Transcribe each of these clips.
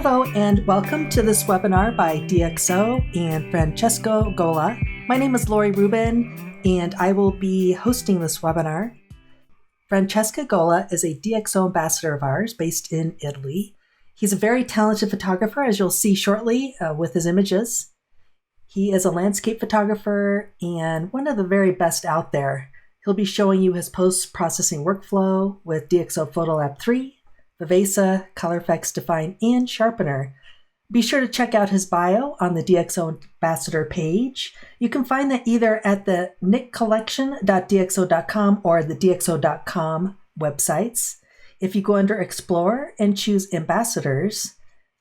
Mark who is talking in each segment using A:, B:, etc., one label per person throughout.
A: Hello and welcome to this webinar by DxO and Francesco Gola. My name is Lori Rubin and I will be hosting this webinar. Francesco Gola is a DxO ambassador of ours based in Italy. He's a very talented photographer, as you'll see shortly with his images. He is a landscape photographer and one of the very best out there. He'll be showing you his post-processing workflow with DxO PhotoLab 3, Viveza, Efex, Dfine, and Sharpener. Be sure to check out his bio on the DxO Ambassador page. You can find that either at the nikcollection.dxo.com or the dxo.com websites. If you go under Explore and choose Ambassadors,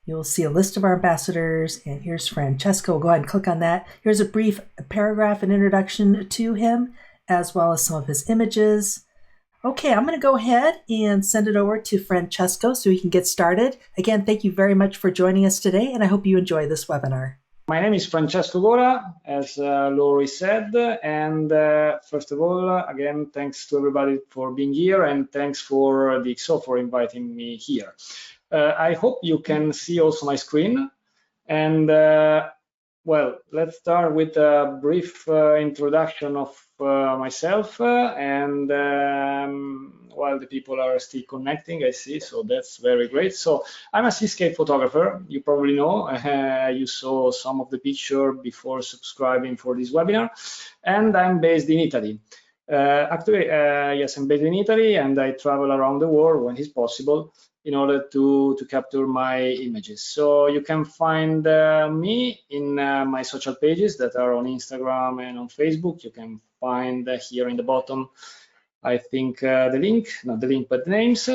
A: you'll see a list of our ambassadors, and here's Francesco. Go ahead and click on that. Here's a brief paragraph and introduction to him, as well as some of his images. Okay, I'm going to go ahead and send it over to Francesco so we can get started. Again, thank you very much for joining us today, and I hope you enjoy this webinar.
B: My name is Francesco Gola, as Lori said, and first of all, again, thanks to everybody for being here, and thanks for DxO for inviting me here. I hope you can see also my screen, and well, let's start with a brief introduction of myself, and while the people are still connecting, I see, so that's very great. So I'm a seascape photographer. You probably know, you saw some of the picture before subscribing for this webinar, and I'm based in Italy. Actually, yes, I'm based in Italy, and I travel around the world when it's possible in order to capture my images. So you can find me in my social pages that are on Instagram and on Facebook. You can find here in the bottom, I think the link, not the link, but the names.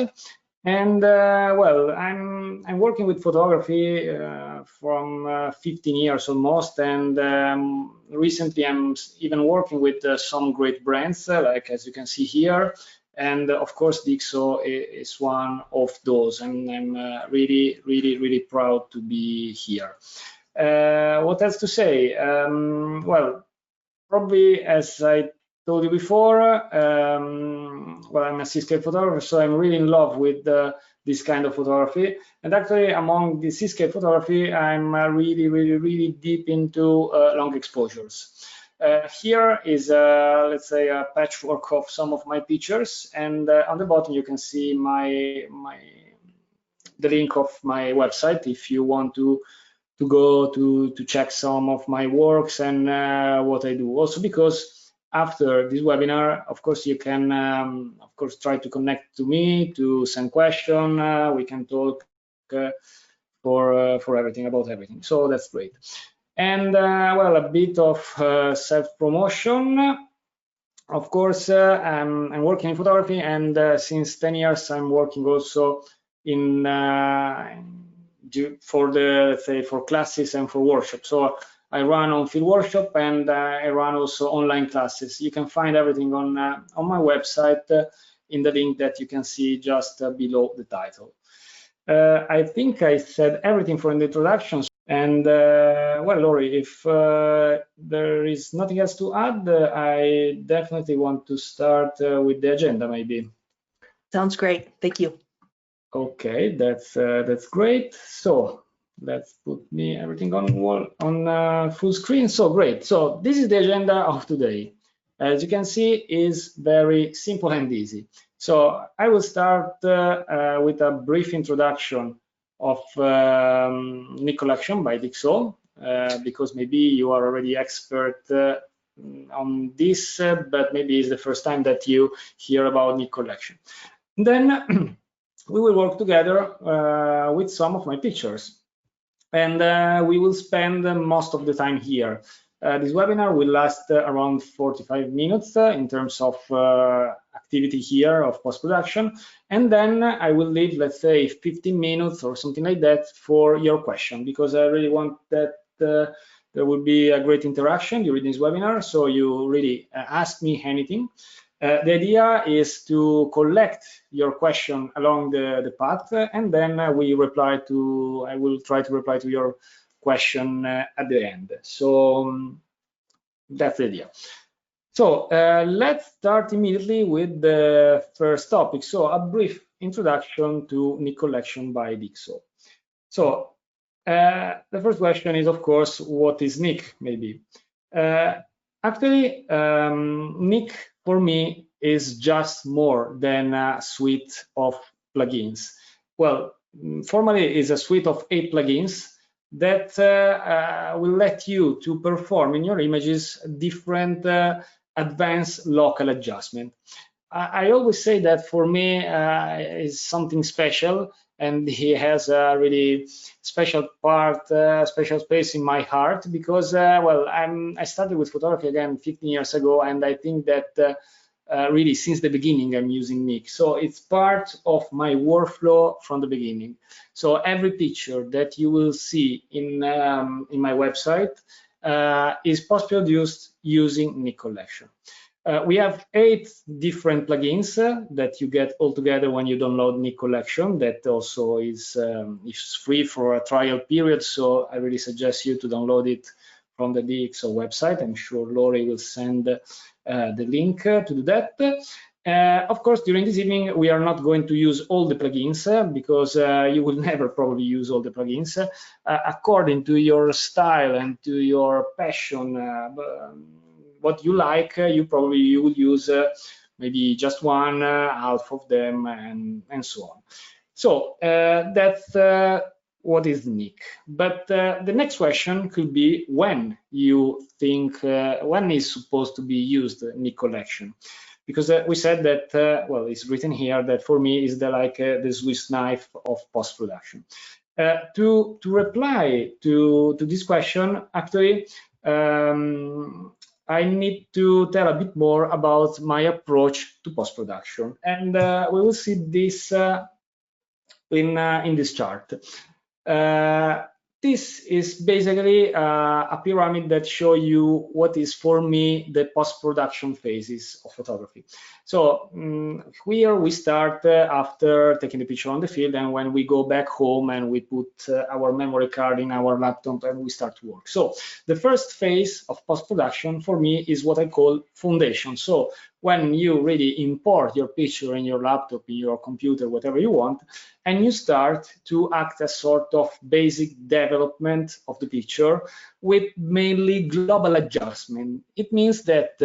B: And well, I'm working with photography from 15 years almost, and recently I'm even working with some great brands, like as you can see here. And of course, DxO is one of those, and I'm really proud to be here. What else to say? Well, probably as I told you before, well, I'm a seascape photographer, so I'm really in love with this kind of photography. And actually, among the seascape photography, I'm really deep into long exposures. Here is, let's say, a patchwork of some of my pictures, and on the bottom you can see the link of my website if you want to go to check some of my works and what I do. Also, because after this webinar, of course, you can, of course, try to connect to me to send questions. We can talk for everything, about everything. So that's great. And well, a bit of self-promotion. Of course, I'm working in photography, and since 10 years I'm working also in for the, let's say, for classes and for workshops. So I run on-field workshop, and I run also online classes. You can find everything on my website in the link that you can see just below the title. I think I said everything for the introductions. And well, Lori, if there is nothing else to add, I definitely want to start with the agenda, maybe.
A: Sounds great. Thank you.
B: Okay, that's great. So let's put everything on full screen. So great. So this is the agenda of today. As you can see, is very simple and easy. So I will start with a brief introduction of Nik Collection by DxO, because maybe you are already expert on this, but maybe it's the first time that you hear about Nik Collection. Then we will work together with some of my pictures, and we will spend most of the time here. This webinar will last around 45 minutes in terms of activity here of post-production, and then I will leave, let's say, 15 minutes or something like that for your question, because I really want that there will be a great interaction during this webinar, so you really ask me anything. The idea is to collect your question along the path, and then I will try to reply to your question at the end. So that's the idea. So let's start immediately with the first topic. So a brief introduction to Nik Collection by DxO. So The first question is, of course, what is Nik, maybe? Actually, Nik, for me, is just more than a suite of plugins. Well, formally, is a suite of 8 plugins that will let you to perform in your images different advanced local adjustment. I always say that for me is something special, and he has a really special part, special space in my heart, because well, I started with photography again 15 years ago, and I think that really since the beginning I'm using Nik, so it's part of my workflow from the beginning. So every picture that you will see in my website is post-produced using Nik Collection. We have 8 different plugins that you get all together when you download Nik Collection. That also is free for a trial period, so I really suggest you to download it from the DxO website. I'm sure Lori will send the link to do that. Of course, during this evening, we are not going to use all the plugins because you will never probably use all the plugins. According to your style and to your passion, what you like, you will use maybe just one, half of them, and so on. So that's what is Nik. But the next question could be when you think, when is supposed to be used Nik Collection? Because we said that, well, it's written here that for me is the Swiss knife of post-production. To reply to this question, actually, I need to tell a bit more about my approach to post-production, and we will see this in this chart. This is basically a pyramid that shows you what is, for me, the post-production phases of photography. So here we start after taking the picture on the field, and when we go back home and we put our memory card in our laptop and we start to work. So the first phase of post-production for me is what I call foundation. So when you really import your picture in your laptop, in your computer, whatever you want, and you start to act as sort of basic development of the picture with mainly global adjustment. It means that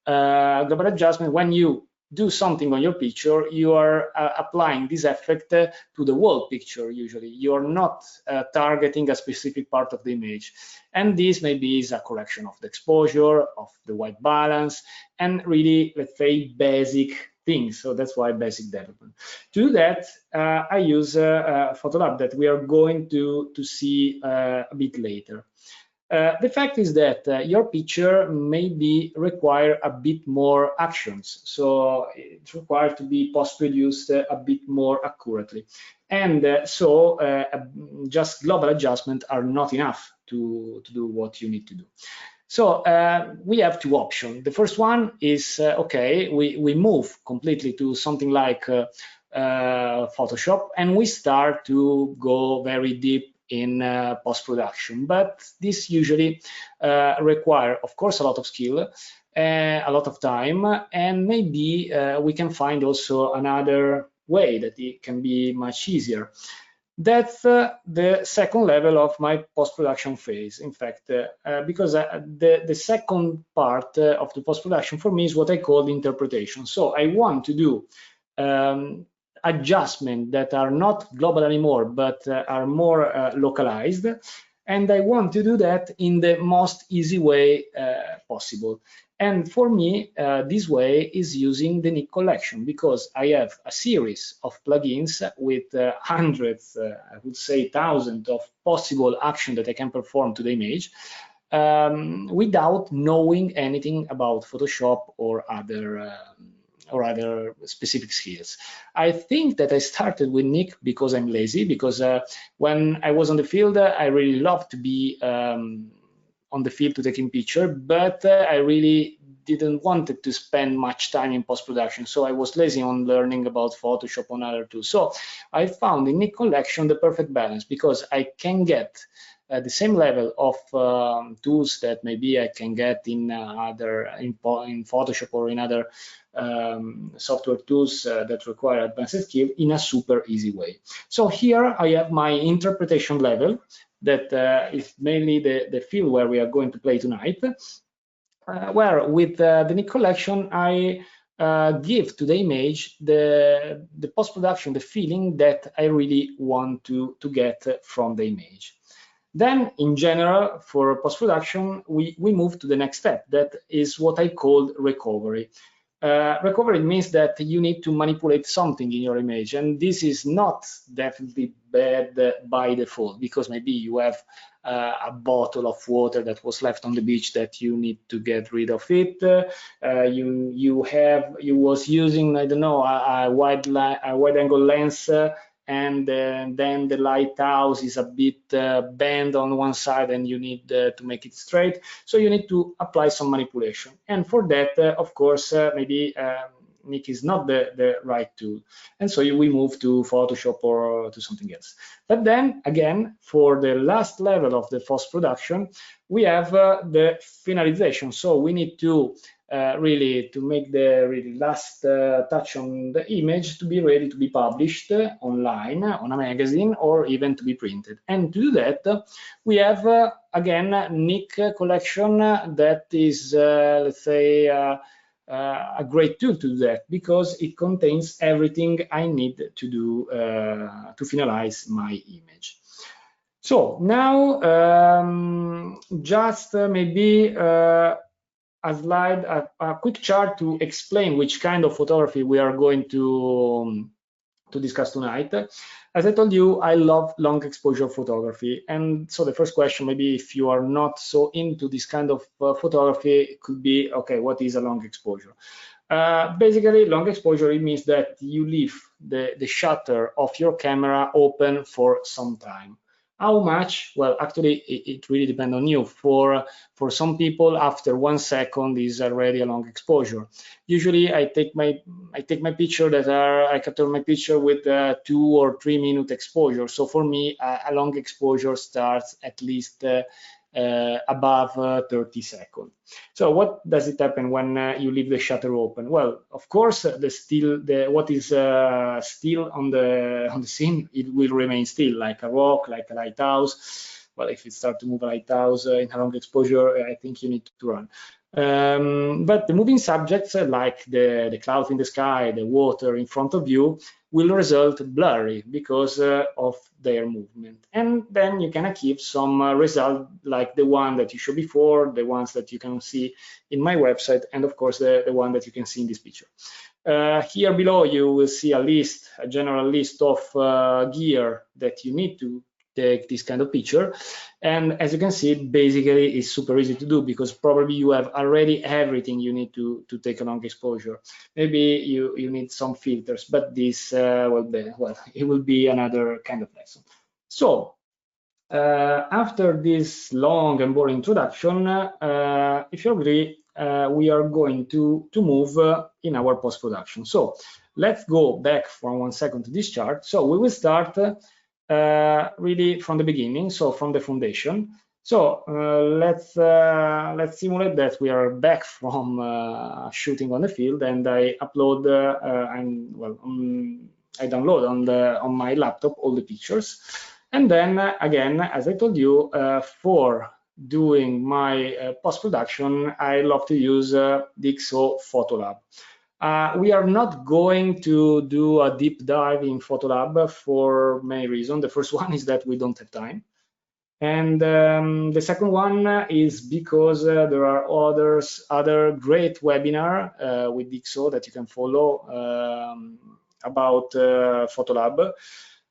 B: global adjustment, when you do something on your picture, you are applying this effect to the whole picture. Usually you're not targeting a specific part of the image, and this maybe is a correction of the exposure, of the white balance, and really, let's say, basic things. So that's why basic development. To do that, I use PhotoLab that we are going to see a bit later. The fact is that your picture maybe require a bit more actions, so it's required to be post-produced a bit more accurately, and so just global adjustment are not enough to do what you need to do. So we have 2 options. The first one is okay, we move completely to something like Photoshop, and we start to go very deep in post-production, but this usually require, of course, a lot of skill, a lot of time, and maybe we can find also another way that it can be much easier. That's the second level of my post-production phase, in fact, because the second part of the post-production for me is what I call the interpretation. So I want to do adjustments that are not global anymore, but are more localized, and I want to do that in the most easy way possible. And for me, this way is using the Nik Collection, because I have a series of plugins with hundreds, I would say thousands of possible actions that I can perform to the image without knowing anything about Photoshop or other specific skills. I think that I started with Nik because I'm lazy, because when I was on the field, I really loved to be on the field to taking picture, but I really didn't want to spend much time in post-production, so I was lazy on learning about Photoshop on other tools. So I found in Nik Collection the perfect balance, because I can get the same level of tools that maybe I can get in Photoshop or in other software tools that require advanced skill in a super easy way. So here I have my interpretation level, that is mainly the field where we are going to play tonight, where with the Nik Collection, I give to the image the post-production, the feeling that I really want to get from the image. Then, in general, for post-production, we move to the next step. That is what I call recovery. Recovery means that you need to manipulate something in your image, and this is not definitely bad by default, because maybe you have a bottle of water that was left on the beach that you need to get rid of it. You was using, I don't know, a wide angle lens, and then the lighthouse is a bit bent on one side and you need to make it straight. So you need to apply some manipulation. And for that, of course, maybe Nik is not the right tool. And so we move to Photoshop or to something else. But then again, for the last level of the post-production, we have the finalization. So we need to really to make the really last touch on the image to be ready to be published online on a magazine or even to be printed. And to do that, we have again Nik Collection that is, let's say, a great tool to do that, because it contains everything I need to do to finalize my image. So now just maybe a slide, a quick chart to explain which kind of photography we are going to discuss tonight. As I told you, I love long exposure photography. And so the first question, maybe if you are not so into this kind of photography, could be, okay, what is a long exposure? Basically, long exposure, it means that you leave the shutter of your camera open for some time. How much? Well, actually, it really depends on you. For some people, after 1 second is already a long exposure. Usually, I take my picture I capture my picture with 2 or 3 minute exposure. So for me, a long exposure starts at least above 30 seconds. So what does it happen when you leave the shutter open? Well, of course, what is still on the scene, it will remain still, like a rock, like a lighthouse. Well, if it starts to move a lighthouse in a long exposure, I think you need to run. But the moving subjects, like the clouds in the sky, the water in front of you, will result blurry because of their movement. And then you can achieve some result like the one that you showed before, the ones that you can see in my website, and of course the one that you can see in this picture. Here below you will see a general list of gear that you need to take this kind of picture. And as you can see, basically it's super easy to do, because probably you have already everything you need to take a long exposure. Maybe you need some filters, but this it will be another kind of lesson. So after this long and boring introduction, if you agree, we are going to move in our post-production. So let's go back for 1 second to this chart. So we will start really from the beginning, so from the foundation. So let's simulate that we are back from shooting on the field, and I upload I download on my laptop all the pictures. And then again, as I told you, for doing my post-production, I love to use DxO PhotoLab. We are not going to do a deep dive in PhotoLab for many reasons. The first one is that we don't have time. And the second one is because there are other great webinars with DxO that you can follow about PhotoLab.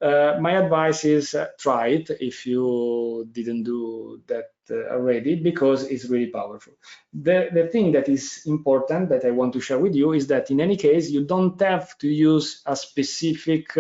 B: My advice is try it if you didn't do that already, because it's really powerful. The thing that is important that I want to share with you is that in any case, you don't have to use a specific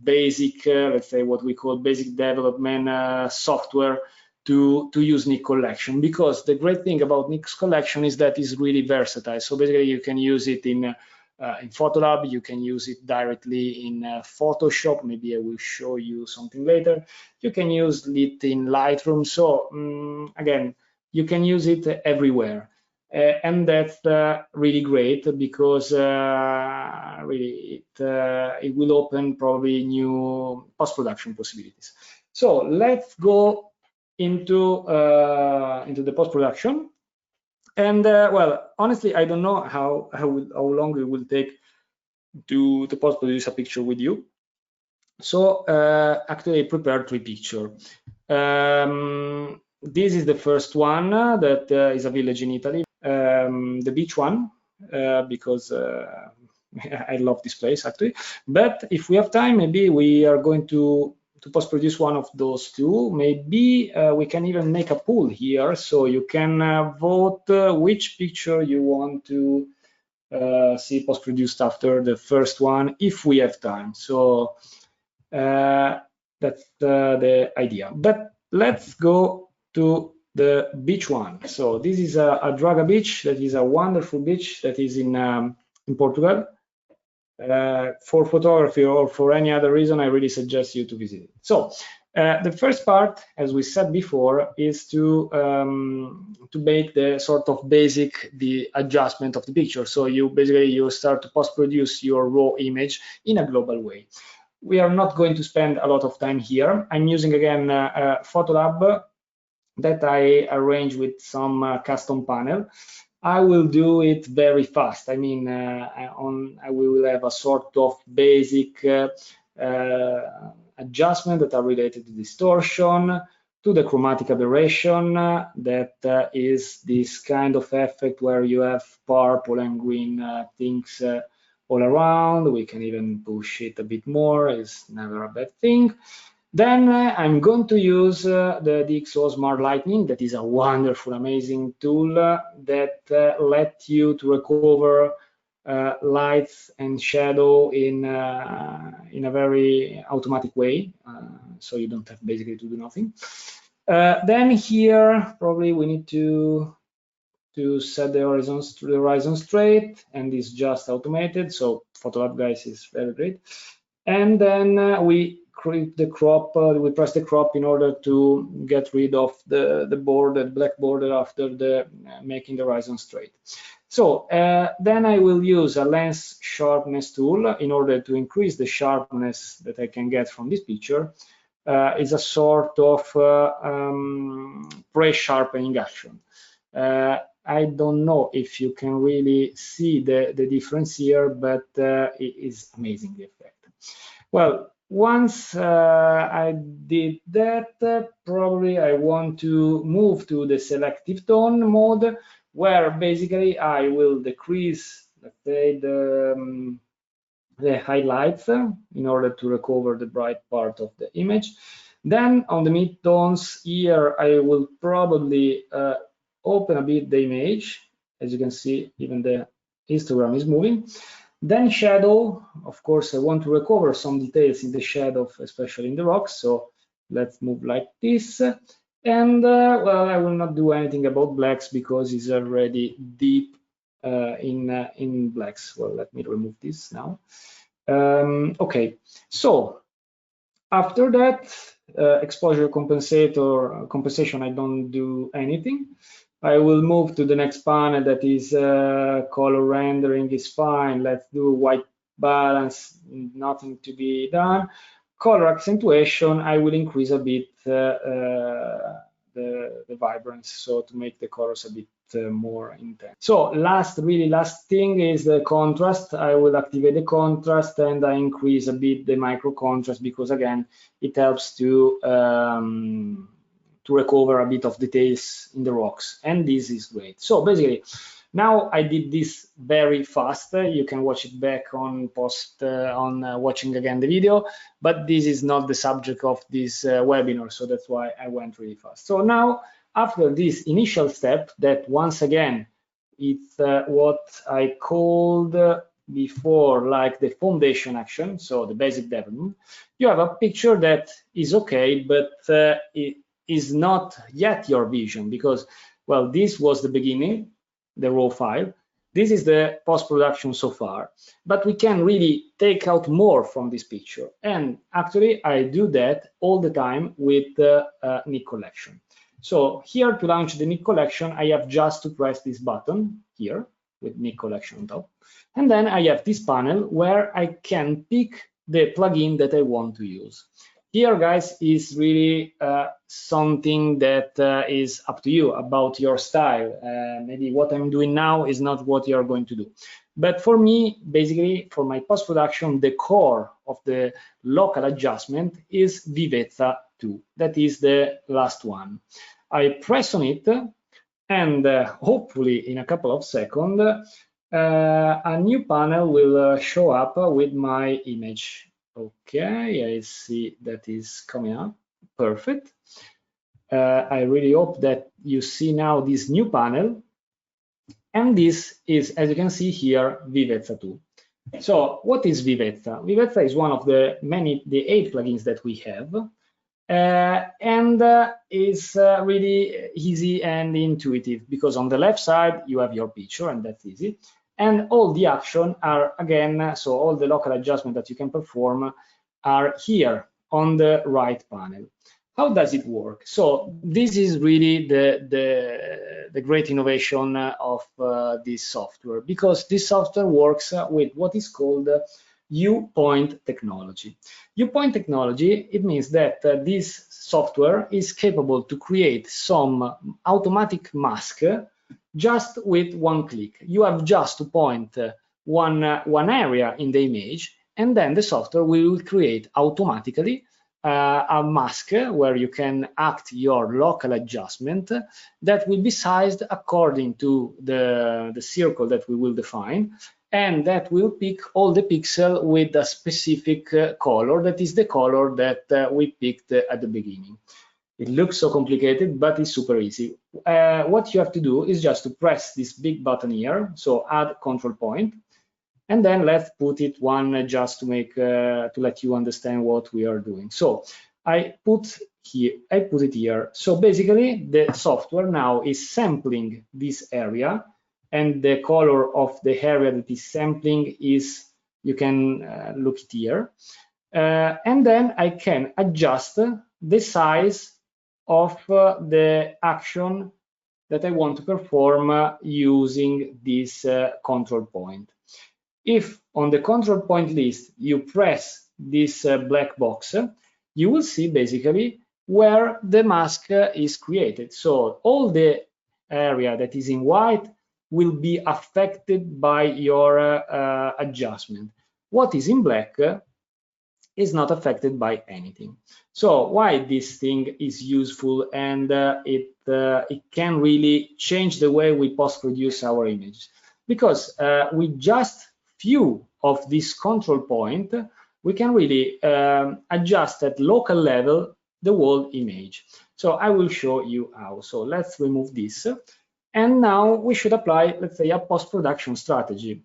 B: basic, let's say what we call basic development software to use Nik Collection, because the great thing about Nik Collection is that it's really versatile. So basically you can use it in PhotoLab, you can use it directly in Photoshop. Maybe I will show you something later. You can use it in Lightroom. So again, you can use it everywhere. And that's really great, because really it will open probably new post-production possibilities. So let's go into the post-production. And well, honestly, I don't know how long it will take to post-produce a picture with you. So actually, I prepared 3 pictures. This is the first one that is a village in Italy, the beach one, because I love this place actually. But if we have time, maybe we are going to post-produce one of those 2. Maybe we can even make a poll here, so you can vote which picture you want to see post-produced after the first one, if we have time. So that's the idea. But let's go to the beach one. So this is a Draga beach. That is a wonderful beach that is in Portugal. For photography or for any other reason, I really suggest you to visit it. So the first part, as we said before, is to make the sort of basic adjustment of the picture. So you start to post-produce your raw image in a global way. We are not going to spend a lot of time here. I'm using again PhotoLab that I arranged with some custom panel. I will do it very fast. I mean, I will have a sort of basic adjustment that are related to distortion, to the chromatic aberration, that is this kind of effect where you have purple and green things all around. We can even push it a bit more. It's never a bad thing. Then I'm going to use the DxO Smart Lighting. That is a wonderful, amazing tool that lets you to recover lights and shadow in a very automatic way, so you don't have basically to do nothing. Then here probably we need to set the horizon straight, and it's just automated. So PhotoLab, guys, is very great. And then we create the crop. We press the crop in order to get rid of the border, the black border after making the horizon straight. So then I will use a lens sharpness tool in order to increase the sharpness that I can get from this picture. It's a sort of pre-sharpening action. I don't know if you can really see the difference here, but it is amazing, the effect. Well, once I did that, probably I want to move to the selective tone mode, where basically I will decrease, let's say, the highlights in order to recover the bright part of the image. Then on the mid-tones here, I will probably open a bit the image. As you can see, even the histogram is moving. Then shadow, of course, I want to recover some details in the shadow, especially in the rocks. So let's move like this. And well, I will not do anything about blacks because it's already deep in blacks. Well, let me remove this now. Okay, so after that, exposure compensation, I don't do anything. I will move to the next panel, that is color rendering is fine. Let's do white balance, nothing to be done. Color accentuation, I will increase a bit the vibrance, so to make the colors a bit more intense. So really last thing is the contrast. I will activate the contrast and I increase a bit the micro contrast, because again, it helps to recover a bit of details in the rocks, and this is great. So basically, now I did this very fast. You can watch it back on watching again the video, but this is not the subject of this webinar, so that's why I went really fast. So now, after this initial step, that once again, it's what I called before, like the foundation action, so the basic development, you have a picture that is okay, but it is not yet your vision, because, well, this was the beginning, the raw file. This is the post-production so far, but we can really take out more from this picture. And actually, I do that all the time with the Nik Collection. So here, to launch the Nik Collection, I have just to press this button here with Nik Collection on top. And then I have this panel where I can pick the plugin that I want to use. Here, guys, is really something that is up to you about your style. Maybe what I'm doing now is not what you're going to do. But for me, basically, for my post-production, the core of the local adjustment is Viveza 2. That is the last one. I press on it, and hopefully in a couple of seconds, a new panel will show up with my image. Okay, I see that is coming up. Perfect. I really hope that you see now this new panel. And this is, as you can see here, Viveza 2. So what is Viveza? Viveza is one of the 8 plugins that we have. And is really easy and intuitive, because on the left side you have your picture, and that's easy. And all the action are, again, so all the local adjustment that you can perform are here on the right panel. How does it work? So this is really the great innovation of this software, because this software works with what is called U-point technology. U-point technology, it means that this software is capable to create some automatic mask just with one click. You have just to point one area in the image, and then the software will create automatically a mask where you can act your local adjustment that will be sized according to the circle that we will define, and that will pick all the pixels with a specific color, that is the color that we picked at the beginning. It looks so complicated, but it's super easy. What you have to do is just to press this big button here, so add control point, and then let's put it one just to make to let you understand what we are doing. So I put it here. So basically, the software now is sampling this area, and the color of the area that is sampling is, you can look it here, and then I can adjust the size of the action that I want to perform using this control point. If on the control point list you press this black box, you will see basically where the mask is created. So all the area that is in white will be affected by your adjustment. What is in black is not affected by anything. So why this thing is useful, and it can really change the way we post-produce our images, because with just few of this control point, we can really adjust at local level the whole image. So I will show you how. So let's remove this, and now we should apply, let's say, a post-production strategy.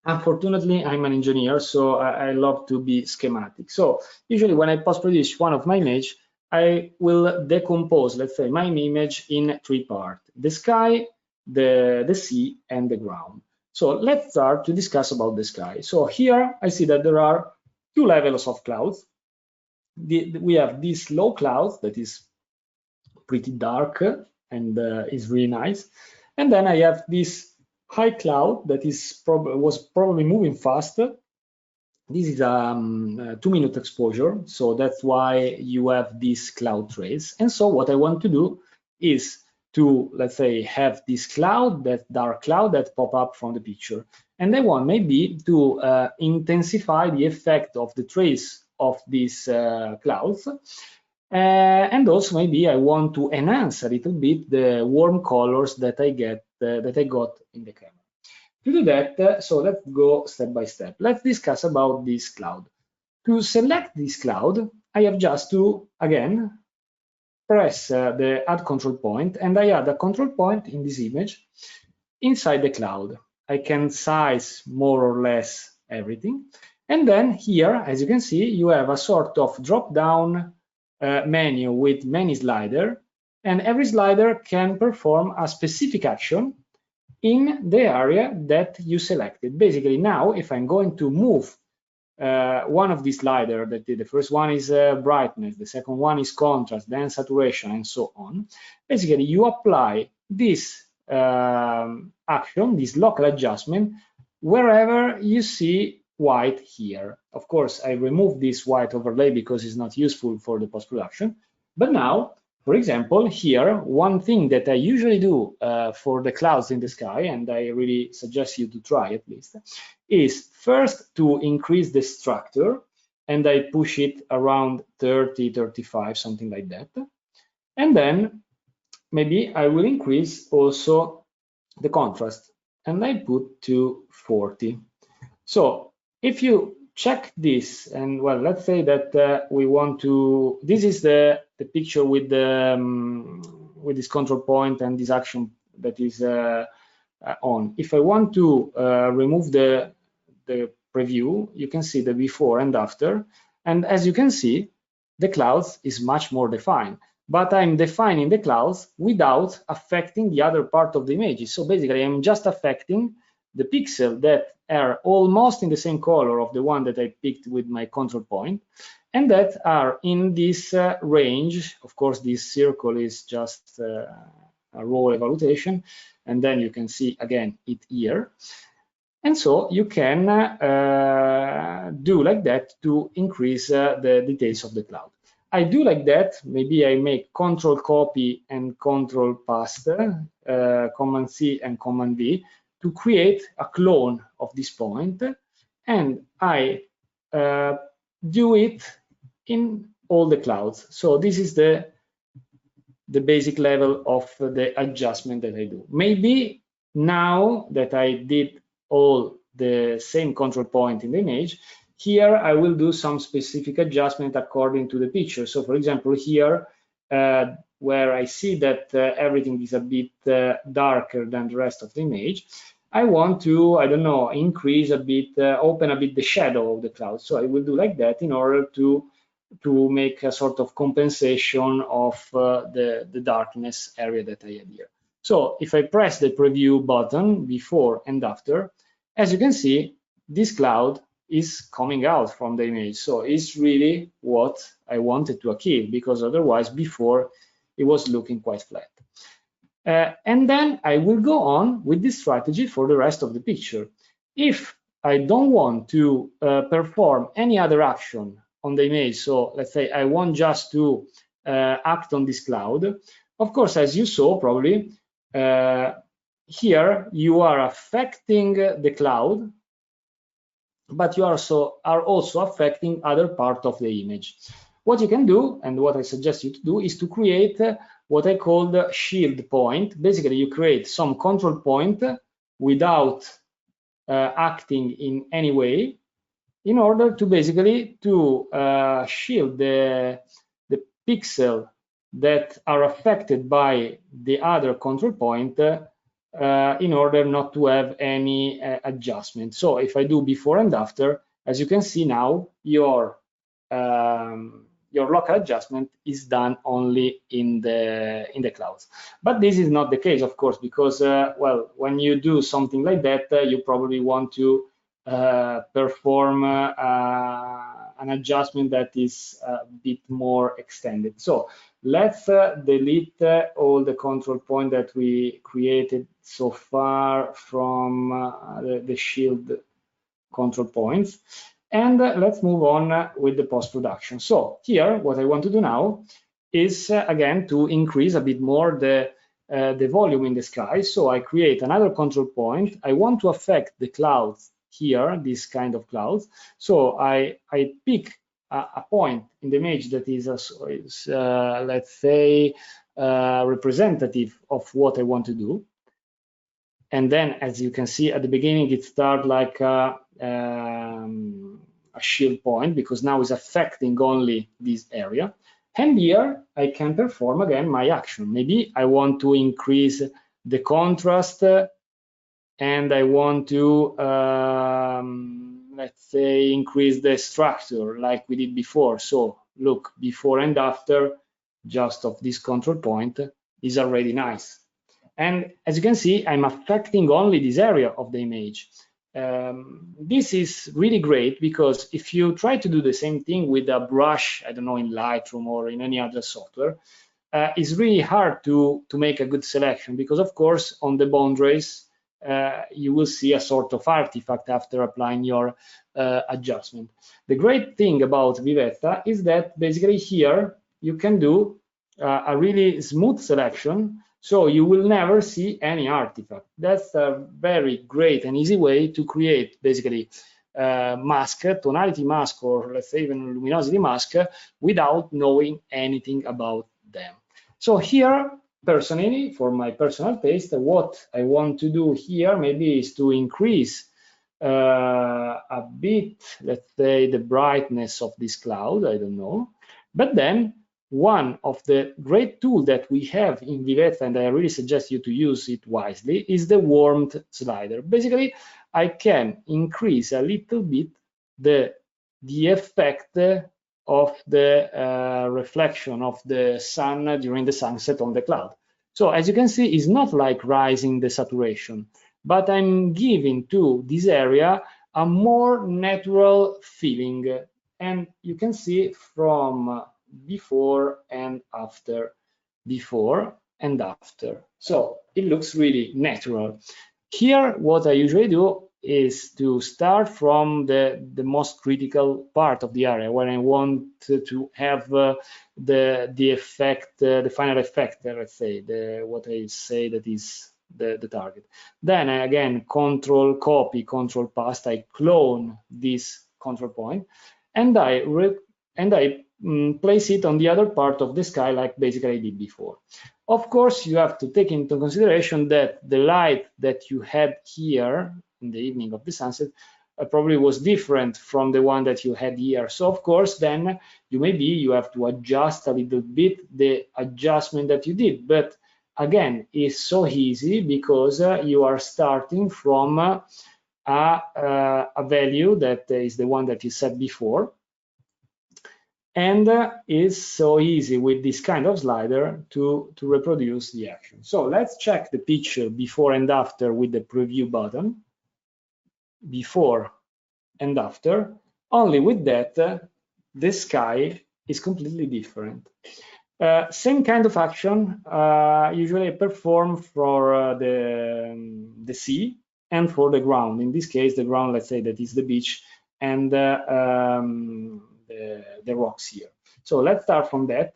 B: Unfortunately, I'm an engineer, so I love to be schematic. So usually when I post-produce one of my images, I will decompose, let's say, my image in 3 parts: the sky, the sea, and the ground. So let's start to discuss about the sky. So here I see that there are 2 levels of clouds. We have this low cloud that is pretty dark and is really nice. And then I have this high cloud that was probably moving fast. This is a 2-minute exposure, so that's why you have this cloud trace. And so what I want to do is to, let's say, have this cloud, that dark cloud that pop up from the picture. And I want maybe to intensify the effect of the trace of these clouds. And also maybe I want to enhance a little bit the warm colors that I got in the camera. To do that, so let's go step by step. Let's discuss about this cloud. To select this cloud, I have just to, again, press the add control point, and I add a control point in this image inside the cloud. I can size more or less everything. And then here, as you can see, you have a sort of drop-down menu with many sliders, and every slider can perform a specific action in the area that you selected. Basically, now, if I'm going to move one of these sliders, the first one is brightness, the second one is contrast, then saturation, and so on. Basically, you apply this action, this local adjustment, wherever you see white here. Of course, I removed this white overlay because it's not useful for the post-production. But now, for example, here, one thing that I usually do for the clouds in the sky, and I really suggest you to try at least, is first to increase the structure, and I push it around 30, 35, something like that. And then maybe I will increase also the contrast, and I put to 40. So if you check this, and well, let's say that we want to, this is the picture with this control point and this action that is on. If I want to remove the preview, you can see the before and after. And as you can see, the clouds is much more defined. But I'm defining the clouds without affecting the other part of the images. So basically, I'm just affecting the pixels that are almost in the same color of the one that I picked with my control point, and that are in this range. Of course, this circle is just a raw evaluation, and then you can see again it here. And so you can do like that to increase the details of the cloud. I do like that. Maybe I make Control Copy and Control Paste, Command C and Command V, to create a clone of this point, and I do it in all the clouds. So this is the basic level of the adjustment that I do. Maybe now that I did all the same control point in the image, here I will do some specific adjustment according to the picture. So for example, here where I see that everything is a bit darker than the rest of the image, I want to, I don't know, increase a bit, open a bit the shadow of the cloud. So I will do like that in order to make a sort of compensation of the darkness area that I had here. So if I press the preview button before and after, as you can see, this cloud is coming out from the image. So it's really what I wanted to achieve, because otherwise before it was looking quite flat. And then I will go on with this strategy for the rest of the picture. If I don't want to perform any other action on the image, so let's say I want just to act on this cloud, of course, as you saw probably, here you are affecting the cloud, but you are also affecting other part of the image. What you can do, and what I suggest you to do, is to create what I call the shield point. Basically, you create some control point without acting in any way, in order to basically shield the pixel that are affected by the other control point, in order not to have any adjustment. So if I do before and after, as you can see now, your local adjustment is done only in the clouds. But this is not the case, of course, because well, when you do something like that, you probably want to perform an adjustment that is a bit more extended. So let's delete all the control point that we created so far from the shield control points. And let's move on with the post-production. So here, what I want to do now is, again, to increase a bit more the volume in the sky. So I create another control point. I want to affect the clouds here, this kind of clouds. So I pick a point in the image that is, let's say, representative of what I want to do. And then, as you can see at the beginning, it starts like a shield point, because now it's affecting only this area. And here I can perform again my action. Maybe I want to increase the contrast, and I want to, let's say, increase the structure like we did before. So look, before and after, just of this control point is already nice. And as you can see, I'm affecting only this area of the image. This is really great, because if you try to do the same thing with a brush, I don't know, in Lightroom or in any other software, it's really hard to make a good selection, because of course on the boundaries you will see a sort of artifact after applying your adjustment. The great thing about Viveza is that basically here you can do a really smooth selection, so you will never see any artifact. That's a very great and easy way to create basically mask, tonality mask, or let's say even luminosity mask without knowing anything about them. So here, personally, for my personal taste, what I want to do here maybe is to increase a bit, let's say, the brightness of this cloud, I don't know. But then one of the great tools that we have in Viveza, and I really suggest you to use it wisely, is the warmth slider. Basically, I can increase a little bit the effect of the reflection of the sun during the sunset on the cloud. So as you can see, it's not like rising the saturation, but I'm giving to this area a more natural feeling. And you can see from before and after, before and after. So it looks really natural. Here, what I usually do is to start from the most critical part of the area where I want to have the effect, the final effect, let's say, what I say that is the target. Then again, control copy, control paste, I clone this control point, and I place it on the other part of the sky like basically I did before. Of course, you have to take into consideration that the light that you had here in the evening of the sunset probably was different from the one that you had here. So of course, then you have to adjust a little bit the adjustment that you did. But again, it's so easy because you are starting from a value that is the one that you set before. And it's so easy with this kind of slider to reproduce the action. So let's check the picture before and after with the preview button. Before and after. Only with that, the sky is completely different. Same kind of action usually perform for the sea and for the ground. In this case, the ground, let's say that is the beach, and the rocks here. So let's start from that.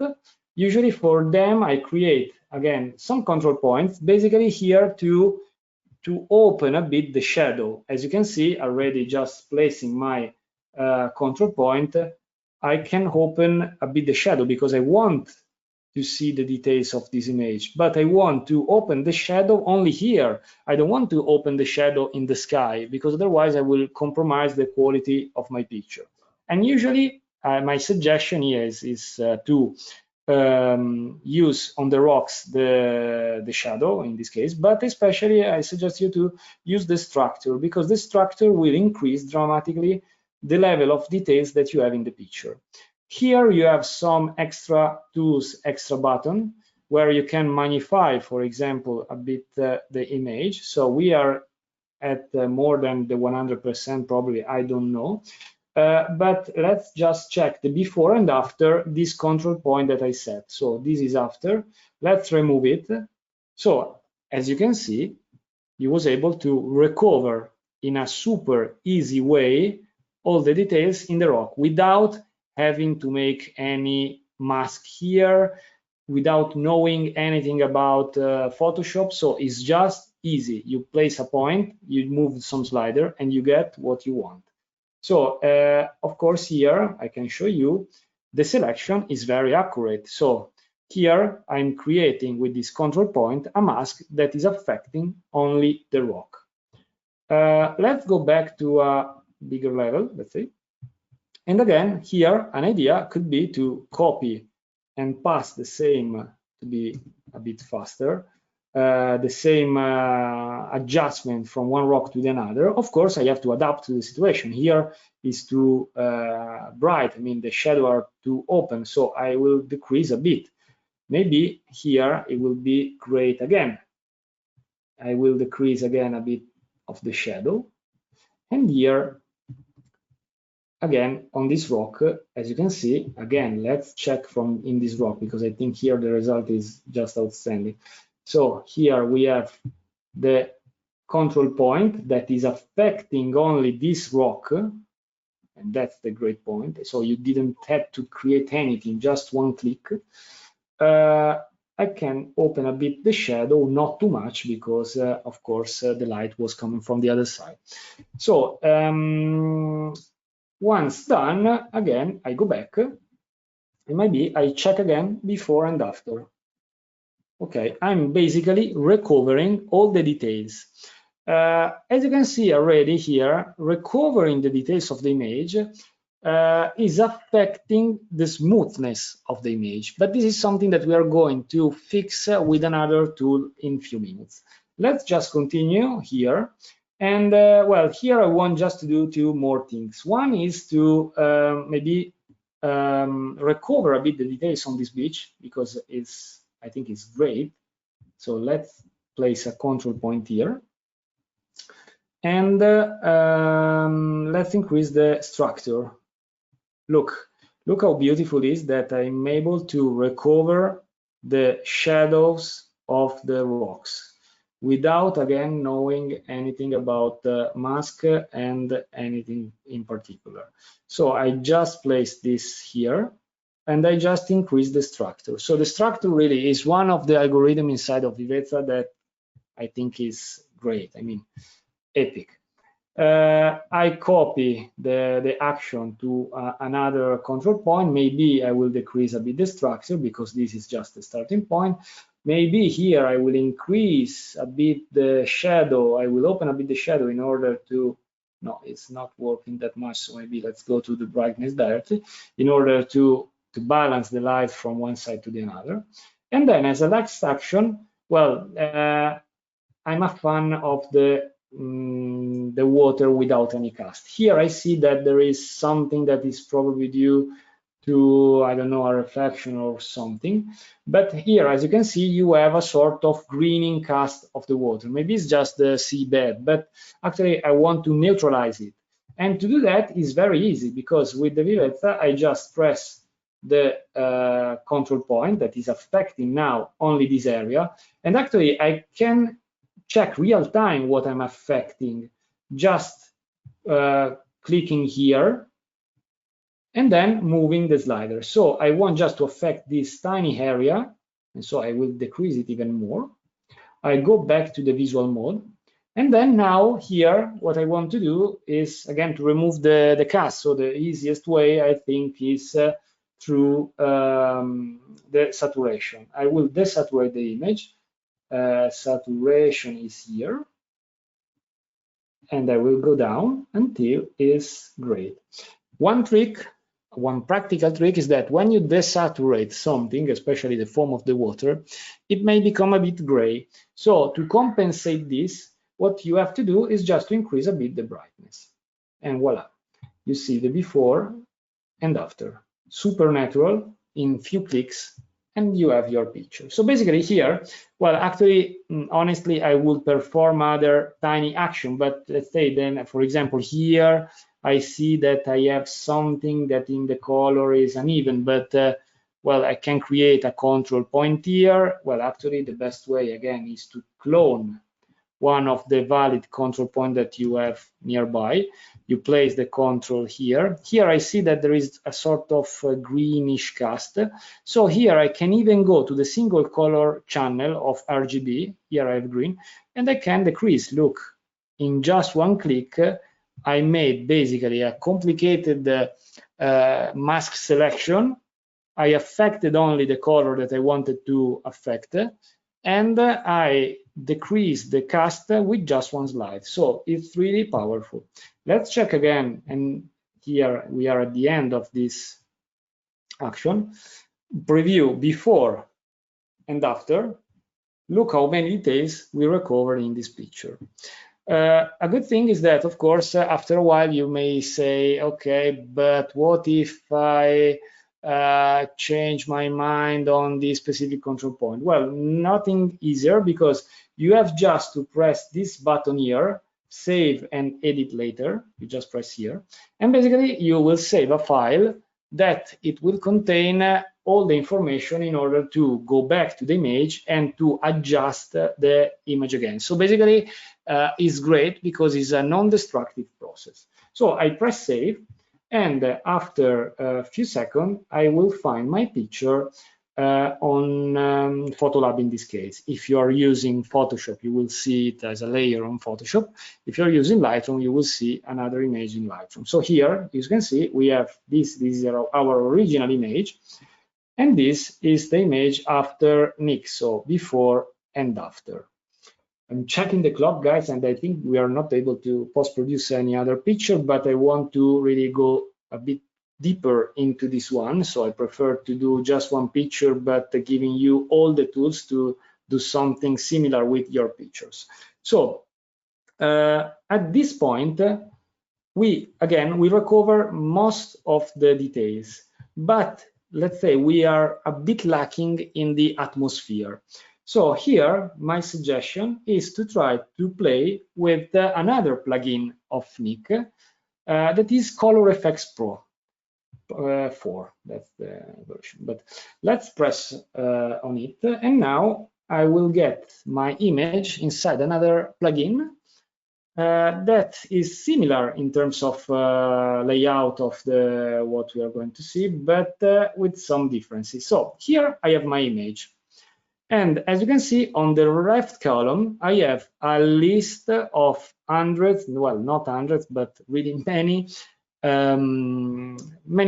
B: Usually for them, I create, again, some control points, basically here to open a bit the shadow. As you can see, already just placing my control point, I can open a bit the shadow because I want to see the details of this image, but I want to open the shadow only here. I don't want to open the shadow in the sky because otherwise I will compromise the quality of my picture. And usually my suggestion here is to use on the rocks the shadow in this case, but especially I suggest you to use the structure because the structure will increase dramatically the level of details that you have in the picture. Here you have some extra tools, extra button where you can magnify, for example, a bit the image. So we are at more than the 100% probably, I don't know. But let's just check the before and after this control point that I set. So this is after. Let's remove it. So as you can see, you was able to recover in a super easy way all the details in the rock without having to make any mask here, without knowing anything about Photoshop. So it's just easy. You place a point, you move some slider, and you get what you want. So of course here I can show you the selection is very accurate. So here I'm creating with this control point a mask that is affecting only the rock. Let's go back to a bigger level, let's say. And again, here an idea could be to copy and pass the same, to be a bit faster, the same adjustment from one rock to the another. Of course, I have to adapt to the situation. Here is too bright, I mean the shadow are too open, so I will decrease a bit. Maybe here it will be great again. I will decrease again a bit of the shadow. And here, again, on this rock, as you can see, again, let's check from in this rock, because I think here the result is just outstanding. So here we have the control point that is affecting only this rock, and that's the great point. So you didn't have to create anything, just one click. I can open a bit the shadow, not too much, because of course the light was coming from the other side. So once done, again, I go back, and maybe I check again before and after. Okay, I'm basically recovering all the details. As you can see already here, recovering the details of the image is affecting the smoothness of the image. But this is something that we are going to fix with another tool in a few minutes. Let's just continue here. And well, here I want just to do two more things. One is to maybe recover a bit the details on this beach, because I think it's great. So let's place a control point here. And let's increase the structure. Look how beautiful it is that I'm able to recover the shadows of the rocks without, again, knowing anything about the mask and anything in particular. So I just place this here, and I just increase the structure. So the structure really is one of the algorithms inside of Viveza that I think is great. I mean, epic. I copy the action to another control point. Maybe I will decrease a bit the structure because this is just the starting point. Maybe here I will increase a bit the shadow. I will open a bit the shadow in order to, no, it's not working that much. So maybe let's go to the brightness directly in order to balance the light from one side to the other. And then as a last action, well, I'm a fan of the water without any cast. Here I see that there is something that is probably due to, I don't know, a reflection or something. But here, as you can see, you have a sort of greening cast of the water. Maybe it's just the seabed, but actually I want to neutralize it. And to do that is very easy, because with the Viveza, I just press the control point that is affecting now only this area. And actually I can check real time what I'm affecting, just clicking here and then moving the slider. So I want just to affect this tiny area, and so I will decrease it even more. I go back to the visual mode, and then now here what I want to do is again to remove the cast. So the easiest way, I think, is through the saturation. I will desaturate the image. Saturation is here, and I will go down until it's gray. One practical trick is that when you desaturate something, especially the foam of the water, it may become a bit gray. So to compensate this, what you have to do is just to increase a bit the brightness, and voila, you see the before and after, super natural in few clicks, and you have your picture. So basically here, well, actually, honestly, I would perform other tiny action, but let's say then, for example, here, I see that I have something that in the color is uneven, but well, I can create a control point here. Well, actually, the best way, again, is to clone one of the valid control point that you have nearby. You place the control here. Here I see that there is a sort of greenish cast. So here I can even go to the single color channel of RGB. Here I have green, and I can decrease. Look, in just one click, I made basically a complicated mask selection. I affected only the color that I wanted to affect, and I decrease the cast with just one slide. So it's really powerful. Let's check again, and here we are at the end of this action. Preview before and after. Look how many details we recovered in this picture. A good thing is that, of course, after a while you may say, okay, but what if I change my mind on this specific control point? Well, nothing easier, because you have just to press this button here, save and edit later. You just press here, and basically you will save a file that it will contain all the information in order to go back to the image and to adjust the image again. So basically, it's great because it's a non-destructive process. So I press save, and after a few seconds, I will find my picture on PhotoLab in this case. If you are using Photoshop, you will see it as a layer on Photoshop. If you're using Lightroom, you will see another image in Lightroom. So here, you can see, we have this is our original image, and this is the image after Nik, so before and after. I'm checking the clock, guys, and I think we are not able to post-produce any other picture, but I want to really go a bit deeper into this one. So I prefer to do just one picture, but giving you all the tools to do something similar with your pictures. So at this point, we recover most of the details, but let's say we are a bit lacking in the atmosphere. So here, my suggestion is to try to play with another plugin of Nik that is Color Efex Pro 4. That's the version. But let's press on it, and now I will get my image inside another plugin that is similar in terms of layout of what we are going to see, but with some differences. So here I have my image. And as you can see on the left column, I have a list of hundreds, well, not hundreds, but really many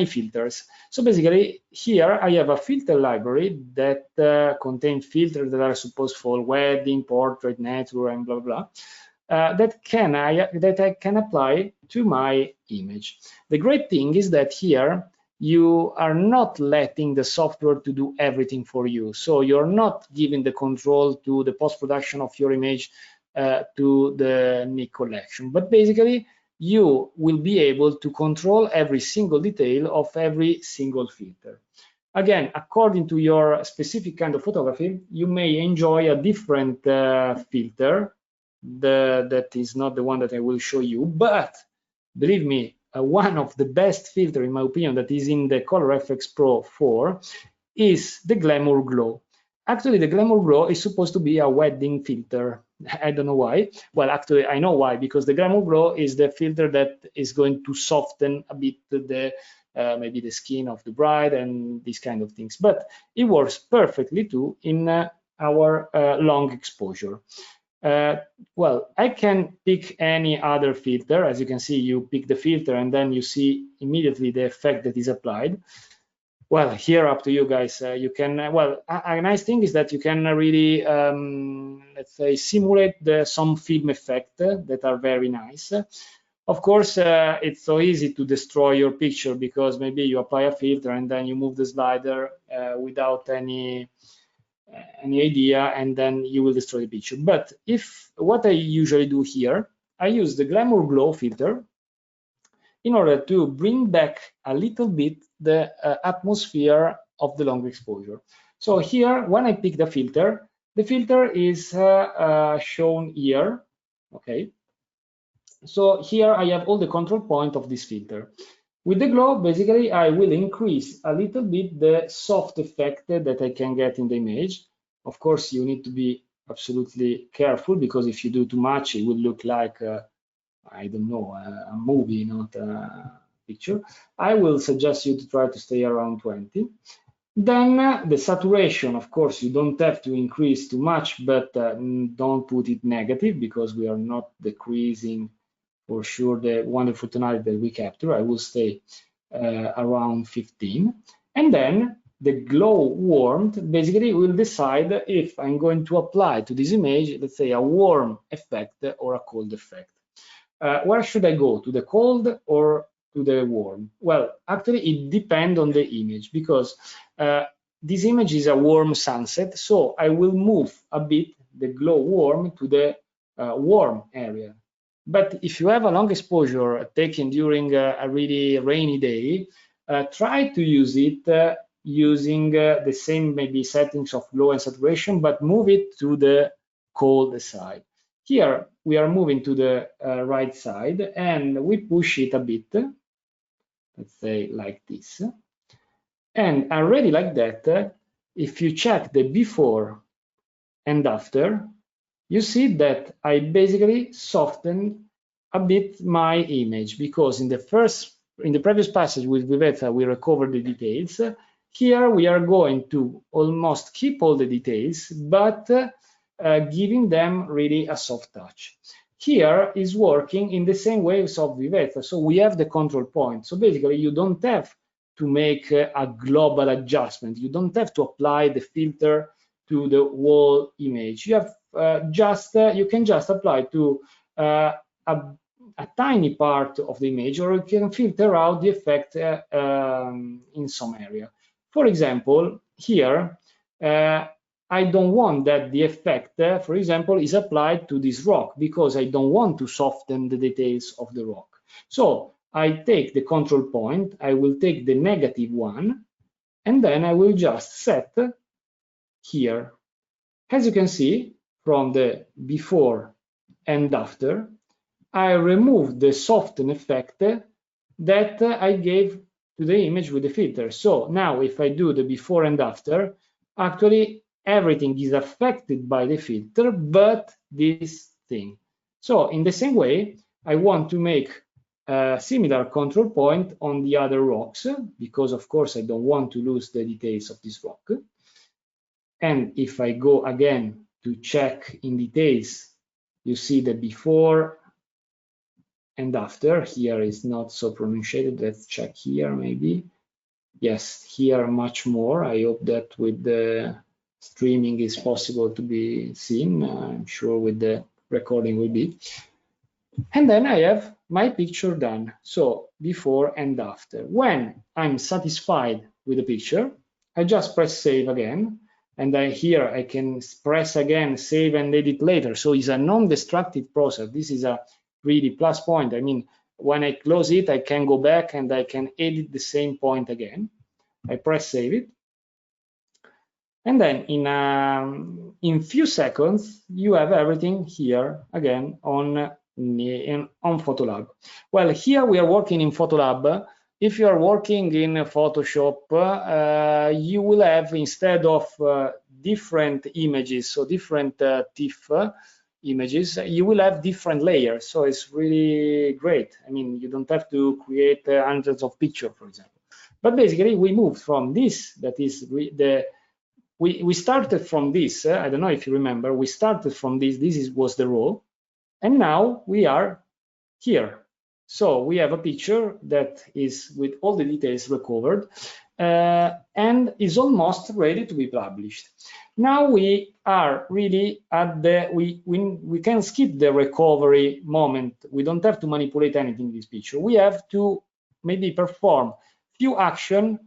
B: filters. So basically here I have a filter library that contains filters that are supposed for wedding, portrait, nature, and blah, blah, blah. That I can apply to my image. The great thing is that here you are not letting the software to do everything for you. So you're not giving the control to the post-production of your image to the Nik Collection, but basically you will be able to control every single detail of every single filter. Again, according to your specific kind of photography, you may enjoy a different filter that is not the one that I will show you, but believe me, one of the best filter, in my opinion, that is in the Color Efex Pro 4 is the Glamour Glow. Actually, the Glamour Glow is supposed to be a wedding filter. I don't know why. Well, actually, I know why, because the Glamour Glow is the filter that is going to soften a bit the maybe the skin of the bride and these kind of things. But it works perfectly too in our long exposure. Well, I can pick any other filter. As you can see, you pick the filter and then you see immediately the effect that is applied. Well, here up to you guys. You can, well, a nice thing is that you can really, let's say, simulate some film effect that are very nice. Of course, it's so easy to destroy your picture because maybe you apply a filter and then you move the slider without any idea, and then you will destroy the picture. But what I usually do here, I use the Glamour Glow filter in order to bring back a little bit the atmosphere of the long exposure. So here, when I pick the filter is shown here, okay? So here I have all the control point of this filter. With the glow, basically, I will increase a little bit the soft effect that I can get in the image. Of course, you need to be absolutely careful because if you do too much, it will look like, I don't know, a movie, not a picture. I will suggest you to try to stay around 20. Then the saturation, of course, you don't have to increase too much, but don't put it negative because we are not decreasing for sure the wonderful tonality that we capture. I will stay around 15. And then the glow warmth basically will decide if I'm going to apply to this image, let's say, a warm effect or a cold effect. Where should I go? To the cold or to the warm? Well, actually, it depends on the image because this image is a warm sunset. So I will move a bit the glow warm to the warm area. But if you have a long exposure taken during a really rainy day, try to use it using the same maybe settings of glow and saturation, but move it to the cold side. Here we are moving to the right side and we push it a bit, let's say like this. And already like that, if you check the before and after, you see that I basically softened a bit my image, because in the previous passage with Viveza, we recovered the details. Here we are going to almost keep all the details, but giving them really a soft touch. Here is working in the same way as of Viveza. So we have the control point. So basically you don't have to make a global adjustment. You don't have to apply the filter to the whole image. You have you can just apply to a tiny part of the image, or you can filter out the effect in some area. For example, here, I don't want that the effect, for example, is applied to this rock, because I don't want to soften the details of the rock. So I take the control point, I will take the negative one, and then I will just set here. As you can see, from the before and after, I removed the soften effect that I gave to the image with the filter. So now if I do the before and after, actually everything is affected by the filter, but this thing. So in the same way, I want to make a similar control point on the other rocks, because of course I don't want to lose the details of this rock. And if I go again to check in details, you see the before and after. Here is not so pronunciated. Let's check here maybe. Yes, here much more. I hope that with the streaming is possible to be seen. I'm sure with the recording will be. And then I have my picture done. So before and after. When I'm satisfied with the picture, I just press save again. And here I can press again, save and edit later. So it's a non-destructive process. This is a really plus point. I mean, when I close it, I can go back and I can edit the same point again. I press save it. And then in few seconds, you have everything here again on PhotoLab. Well, here we are working in PhotoLab. If you are working in Photoshop, you will have, instead of different images, so different TIFF images, you will have different layers. So it's really great. I mean, you don't have to create hundreds of pictures, for example. But basically, we moved from this, that is we started from this. I don't know if you remember, we started from this. Was the raw, and now we are here. So we have a picture that is with all the details recovered and is almost ready to be published. Now we are really at the, we can skip the recovery moment. We don't have to manipulate anything in this picture. We have to maybe perform few action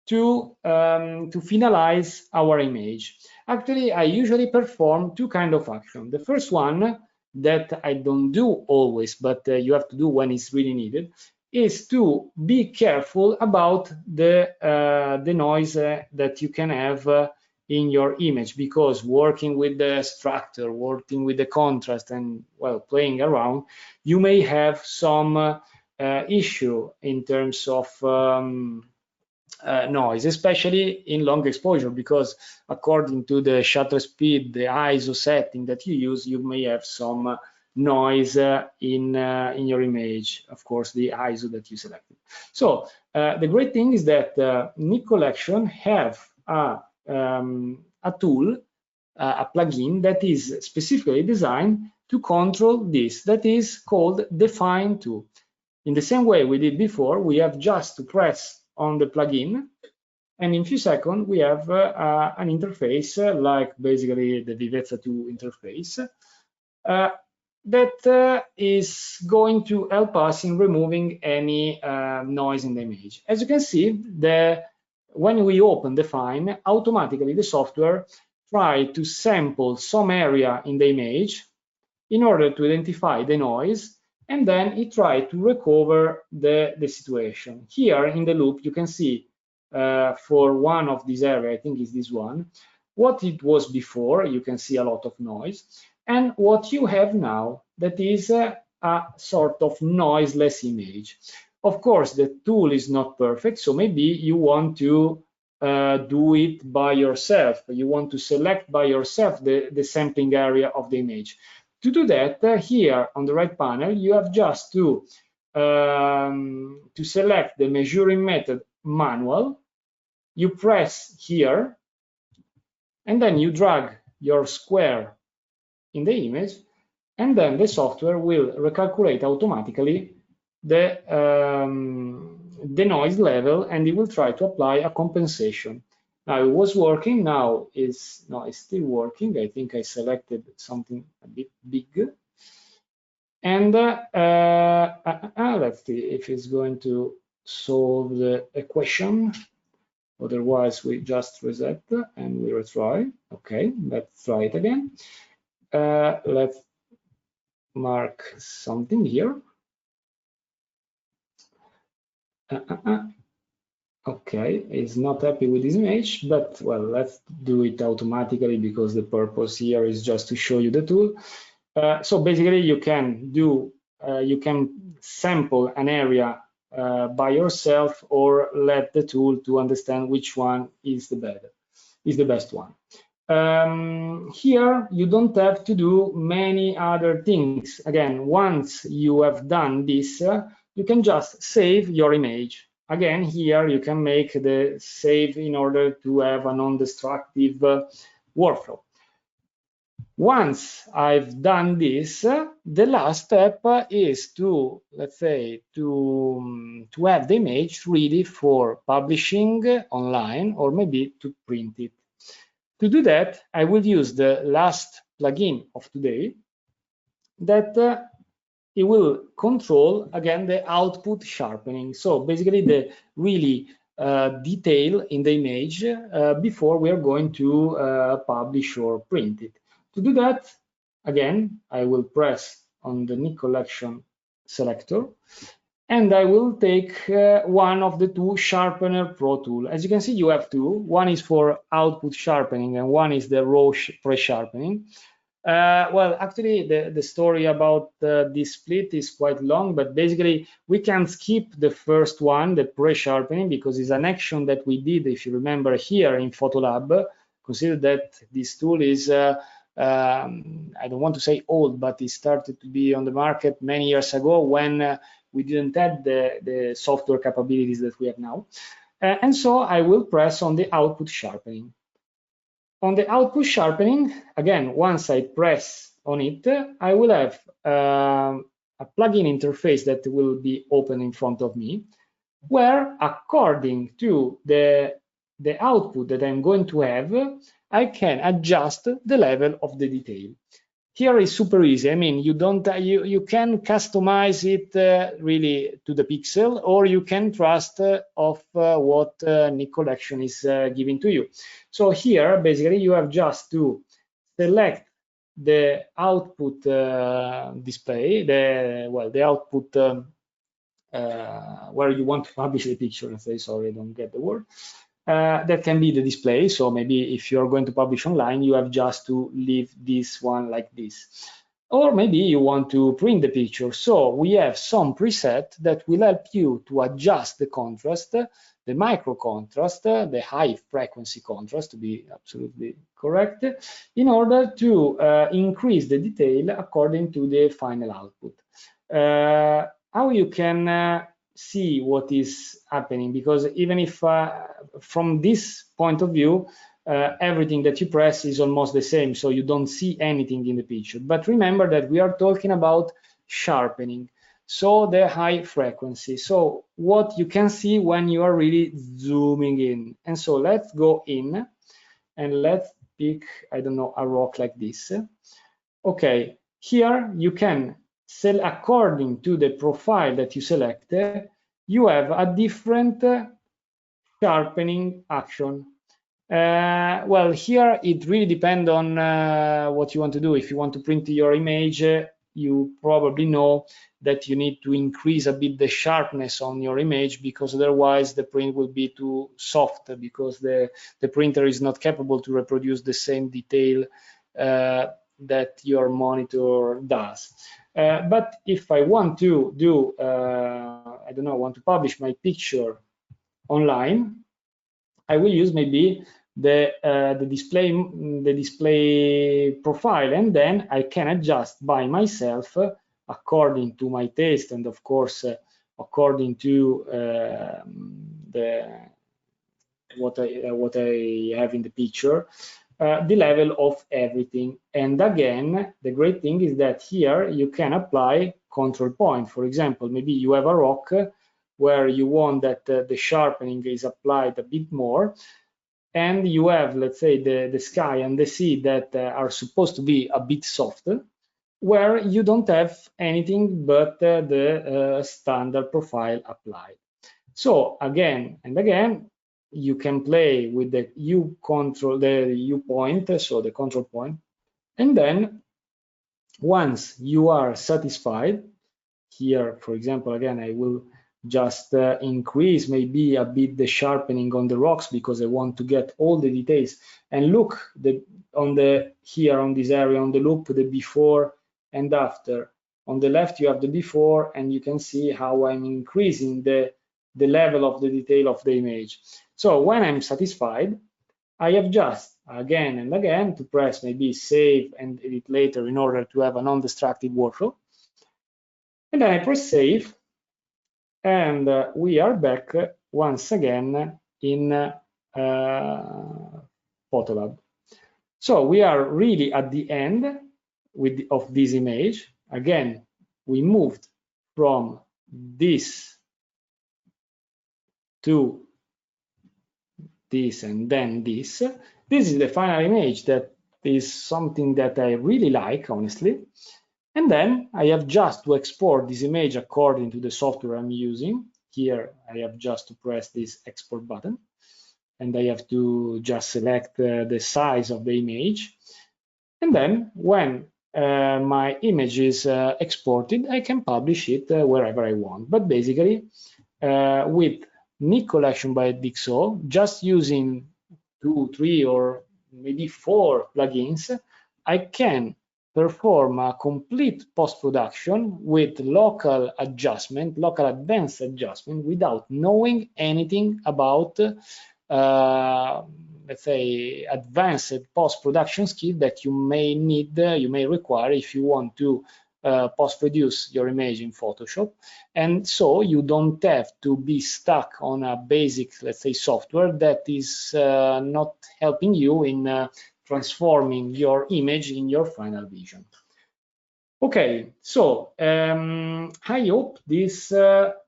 B: to finalize our image. Actually, I usually perform two kinds of action. The first one, that I don't do always, but you have to do when it's really needed, is to be careful about the noise that you can have in your image, because working with the structure, working with the contrast, and well, playing around, you may have some issue in terms of noise, especially in long exposure, because according to the shutter speed, the ISO setting that you use, you may have some noise in your image, of course, the ISO that you selected. So the great thing is that Nik Collection have a tool, a plugin that is specifically designed to control this, that is called Dfine tool. In the same way we did before, we have just to press on the plugin, and in a few seconds we have an interface like basically the Viveza 2 interface that is going to help us in removing any noise in the image. As you can see, when we open Dfine, automatically the software tries to sample some area in the image in order to identify the noise, and then it tries to recover the situation. Here in the loop, you can see for one of these areas, I think is this one, what it was before. You can see a lot of noise, and what you have now, that is a sort of noiseless image. Of course, the tool is not perfect, so maybe you want to do it by yourself. You want to select by yourself the sampling area of the image. To do that, here on the right panel, you have just to select the measuring method manual. You press here, and then you drag your square in the image, and then the software will recalculate automatically the noise level, and it will try to apply a compensation. Now it was working, now it's still working. I think I selected something a bit big. And let's see if it's going to solve the equation. Otherwise, we just reset and we retry. Okay, let's try it again. Let's mark something here. Okay, it's not happy with this image, but well, let's do it automatically because the purpose here is just to show you the tool. So basically, you can do, you can sample an area by yourself, or let the tool to understand which one is the best one. Here, you don't have to do many other things. Again, once you have done this, you can just save your image. Again, here you can make the save in order to have a non-destructive workflow. Once I've done this, the last step is to, let's say, to have the image ready for publishing online, or maybe to print it. To do that, I will use the last plugin of today that it will control, again, the output sharpening. So basically the really detail in the image before we are going to publish or print it. To do that, again, I will press on the Nik Collection selector, and I will take one of the two Sharpener Pro tool. As you can see, you have two. One is for output sharpening, and one is the raw pre-sharpening. Well, actually, the story about this split is quite long, but basically, we can skip the first one, the pre-sharpening, because it's an action that we did, if you remember, here in PhotoLab. Consider that this tool is, I don't want to say old, but it started to be on the market many years ago when we didn't have the software capabilities that we have now. And so I will press on the output sharpening. On the output sharpening, again, once I press on it, I will have a plugin interface that will be open in front of me, where according to the output that I'm going to have, I can adjust the level of the detail. Here is super easy. I mean, you can customize it really to the pixel, or you can trust of what Nik Collection is giving to you. So here, basically, you have just to select the output display, the output where you want to publish the picture. Let's say, sorry, I don't get the word. That can be the display. So maybe if you're going to publish online, you have just to leave this one like this. Or maybe you want to print the picture. So we have some preset that will help you to adjust the contrast, the micro contrast, the high frequency contrast, to be absolutely correct, in order to increase the detail according to the final output. How you can see what is happening, because even if from this point of view everything that you press is almost the same, so you don't see anything in the picture. But remember that we are talking about sharpening, so the high frequency, so what you can see when you are really zooming in. And so let's go in and let's pick, I don't know, a rock like this. Okay, here you can sell according to the profile that you select. You have a different sharpening action. Well, here it really depends on what you want to do. If you want to print your image, you probably know that you need to increase a bit the sharpness on your image, because otherwise the print will be too soft, because the printer is not capable to reproduce the same detail that your monitor does. But if I want to do, I don't know, want to publish my picture online, I will use maybe the display profile, and then I can adjust by myself according to my taste, and of course according to what I have in the picture, the level of everything. And again, the great thing is that here you can apply control point. For example, maybe you have a rock where you want that the sharpening is applied a bit more, and you have, let's say, the sky and the sea that are supposed to be a bit softer, where you don't have anything but the standard profile applied. So again and again, you can play with the U point, so the control point, and then once you are satisfied, here, for example, again, I will just increase maybe a bit the sharpening on the rocks because I want to get all the details. And look here on this area on the loop, the before and after. On the left you have the before, and you can see how I'm increasing the level of the detail of the image. So when I'm satisfied, I have just again and again to press maybe save and edit later in order to have a non-destructive workflow. And then I press save, and we are back once again in PhotoLab. So we are really at the end of this image. Again, we moved from this to this and then this. This is the final image that is something that I really like, honestly. And then I have just to export this image according to the software I'm using. Here I have just to press this export button, and I have to just select the size of the image. And then when my image is exported, I can publish it wherever I want. But basically, with Nik Collection by DxO, just using 2, 3, or maybe 4 plugins, I can perform a complete post-production with local adjustment, local advanced adjustment, without knowing anything about, let's say, advanced post-production skill that you may need, you may require if you want to post-produce your image in Photoshop. And so you don't have to be stuck on a basic, let's say, software that is not helping you in transforming your image in your final vision. Okay, so I hope this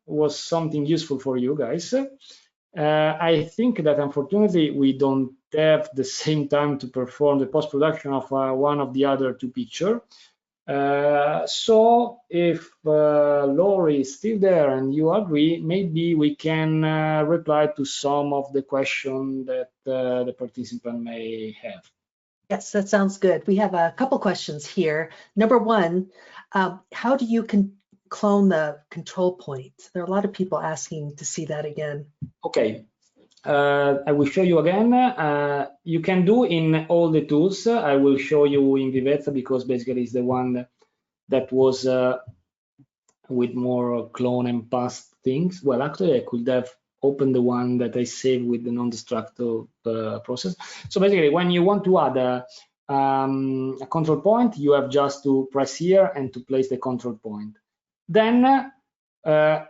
B: was something useful for you guys. I think that unfortunately we don't have the same time to perform the post-production of one of the other 2 pictures. So if Laurie is still there and you agree, maybe we can reply to some of the questions that the participant may have.
A: Yes, that sounds good. We have a couple questions here. Number 1, how do you clone the control point? There are a lot of people asking to see that again.
B: Okay. I will show you again. You can do in all the tools. I will show you in Viveza because basically it's the one that was with more clone and paste things. Well, actually, I could have opened the one that I saved with the non-destructive process. So basically, when you want to add a control point, you have just to press here and to place the control point. Then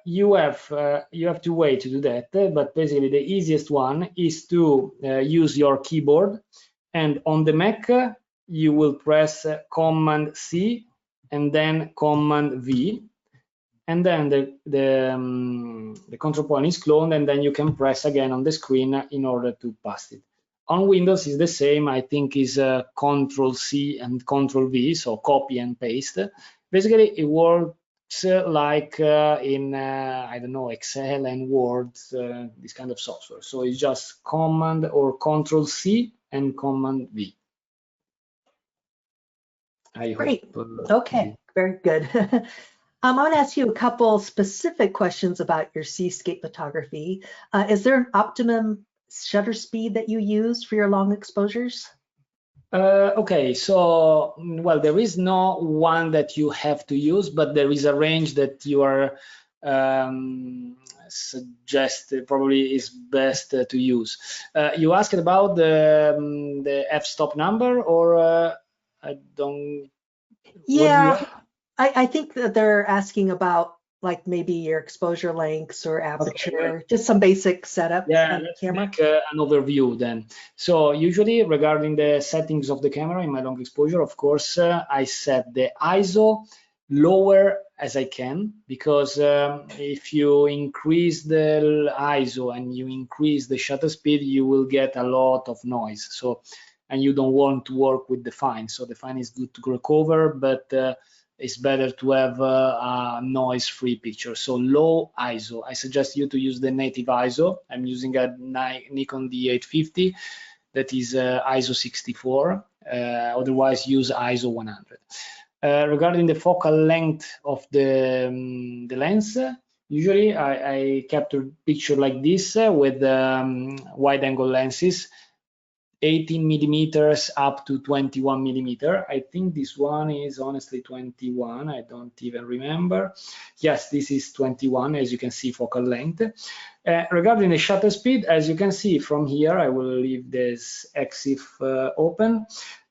B: you have to wait to do that, but basically the easiest one is to use your keyboard, and on the Mac you will press Command C and then Command V, and then the control point is cloned, and then you can press again on the screen in order to paste it. On Windows is the same. I think is Control C and Control V, so copy and paste. Basically it works like in I don't know, Excel and Word, this kind of software. So it's just Command or Control C and Command V.
A: Great. Okay, very good. I'm going to ask you a couple specific questions about your seascape photography. Is there an optimum shutter speed that you use for your long exposures?
B: Okay, so, well, there is no one that you have to use, but there is a range that you are suggest probably is best to use. You asked about the f-stop number, or I don't.
A: Yeah, I think that they're asking about like maybe your exposure lengths or
B: Okay, well,
A: aperture, just some basic setup
B: yeah,
A: on the
B: let's
A: camera.
B: make an overview then. So usually regarding the settings of the camera in my long exposure, of course, I set the ISO lower as I can, because if you increase the ISO and you increase the shutter speed, you will get a lot of noise. So, and you don't want to work with Dfine. So Dfine is good to recover, but it's better to have a noise-free picture. So low ISO. I suggest you to use the native ISO. I'm using a Nikon D850 that is ISO 64. Otherwise, use ISO 100. Regarding the focal length of the lens, usually I capture picture like this with wide-angle lenses. 18 millimeters up to 21 millimeter. I think this one is honestly 21. I don't even remember. Yes, this is 21, as you can see, focal length. Regarding the shutter speed, as you can see from here, I will leave this EXIF open.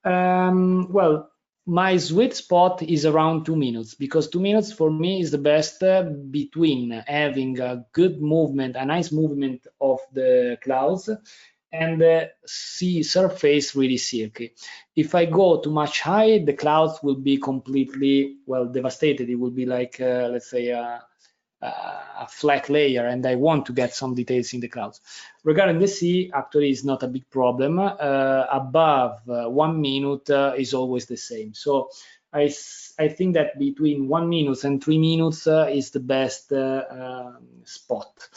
B: Well, my sweet spot is around 2 minutes, because 2 minutes for me is the best between having a good movement, a nice movement of the clouds, and sea surface really silky. If I go too much high, the clouds will be completely, well, devastated. It will be like, let's say, a flat layer, and I want to get some details in the clouds. Regarding the sea, actually, it's not a big problem. Above 1 minute is always the same. So I think that between 1 minute and 3 minutes is the best spot.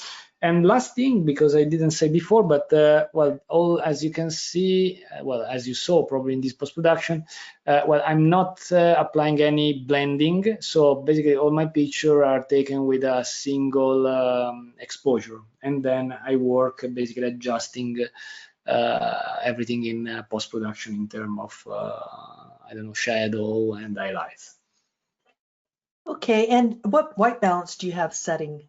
B: And last thing, because I didn't say before, but well, all as you can see, well, as you saw probably in this post-production, well, I'm not applying any blending. So basically all my pictures are taken with a single exposure. And then I work basically adjusting everything in post-production in terms of, I don't know, shadow and highlights.
A: Okay, and what white balance do you have setting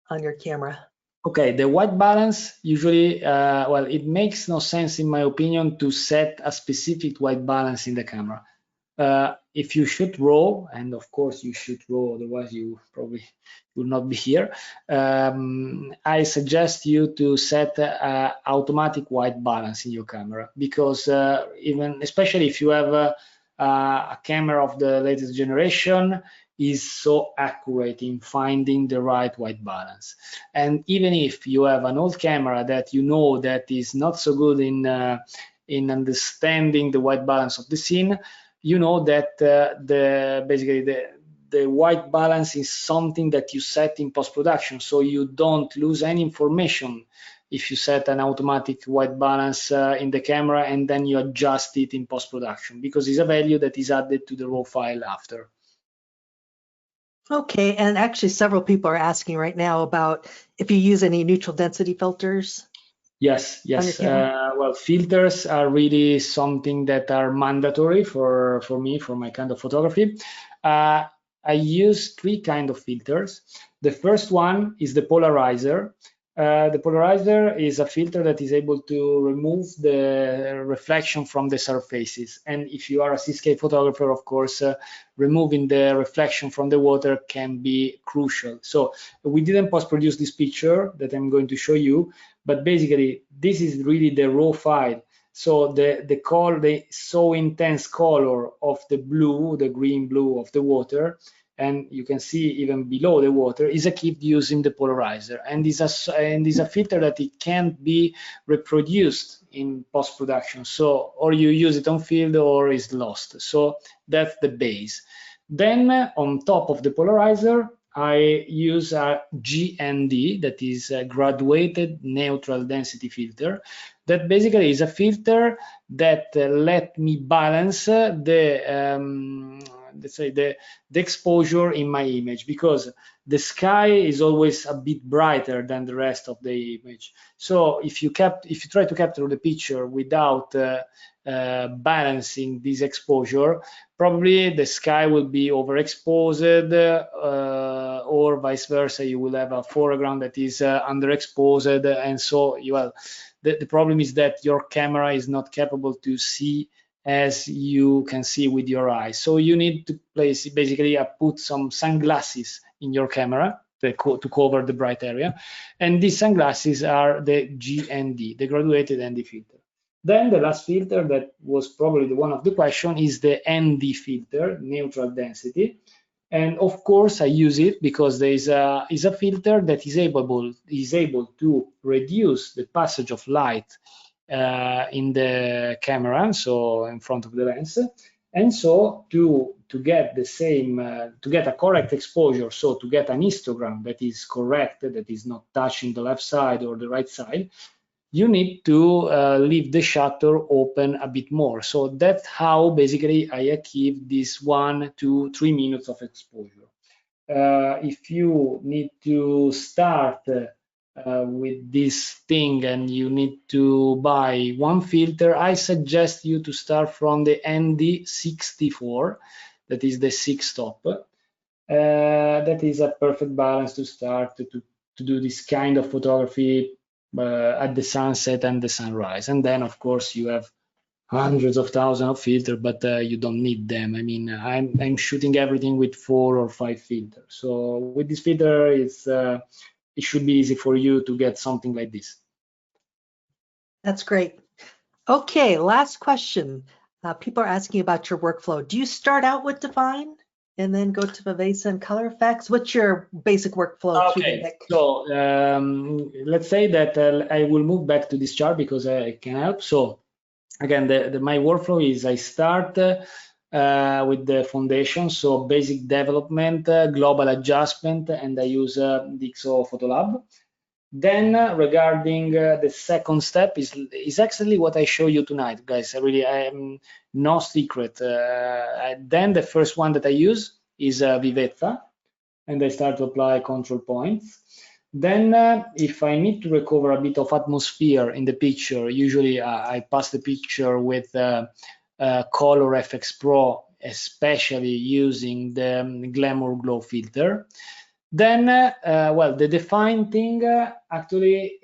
A: on your camera?
B: Okay, the white balance usually, well, it makes no sense in my opinion to set a specific white balance in the camera. If you shoot raw, and of course you shoot raw, otherwise you probably will not be here, I suggest you to set automatic white balance in your camera, because even, especially if you have a camera of the latest generation, is so accurate in finding the right white balance. And even if you have an old camera that you know that is not so good in understanding the white balance of the scene, you know that basically the white balance is something that you set in post-production, so you don't lose any information if you set an automatic white balance in the camera and then you adjust it in post-production, because it's a value that is added to the raw file after.
A: Okay, and actually several people are asking right now about if you use any neutral density filters.
B: Yes. Well, filters are really something that are mandatory for me, for my kind of photography. I use 3 kinds of filters. The first one is the polarizer. The polarizer is a filter that is able to remove the reflection from the surfaces. And if you are a seascape photographer, of course, removing the reflection from the water can be crucial. So we didn't post-produce this picture that I'm going to show you, but basically this is really the raw file. So the color, the so intense color of the blue, the green blue of the water, and you can see even below the water, is achieved using the polarizer, and is a filter that it can't be reproduced in post-production. So or you use it on field or is lost. So that's the base. Then on top of the polarizer, I use a GND, that is a graduated neutral density filter. That basically is a filter that let me balance the let's say the exposure in my image, because the sky is always a bit brighter than the rest of the image. So if you try to capture the picture without balancing this exposure, probably the sky will be overexposed, or vice versa, you will have a foreground that is underexposed, and so the problem is that your camera is not capable to see as you can see with your eyes. So you need to basically put some sunglasses in your camera to cover the bright area, and these sunglasses are the GND, the graduated ND filter. Then the last filter that was probably the one of the question is the ND filter, neutral density. And of course I use it because there is a filter that is able to reduce the passage of light in the camera, so in front of the lens, and so to get the same, to get a correct exposure, so to get an histogram that is correct, that is not touching the left side or the right side, you need to leave the shutter open a bit more. So that's how basically I achieve this 1 to 3 minutes of exposure. If you need to start with this thing and you need to buy one filter, I suggest you to start from the ND64, that is the 6 stop. That is a perfect balance to start to do this kind of photography at the sunset and the sunrise. And then of course you have hundreds of thousands of filters, but you don't need them. I mean, I'm shooting everything with 4 or 5 filters. So with this filter, it should be easy for you to get something like this.
A: That's great. Okay, last question. People are asking about your workflow. Do you start out with Dfine and then go to Viveza and color effects? What's your basic workflow?
B: Okay, so let's say that I will move back to this chart because I can help. So again, my workflow is I start with the foundation, so basic development, global adjustment, and I use DxO PhotoLab. Then regarding the second step is actually what I show you tonight, guys. I am no secret. Then the first one that I use is Viveza, and I start to apply control points. Then if I need to recover a bit of atmosphere in the picture, usually I pass the picture with Color Efex Pro, especially using the Glamour Glow filter. Then, well, the Dfine thing actually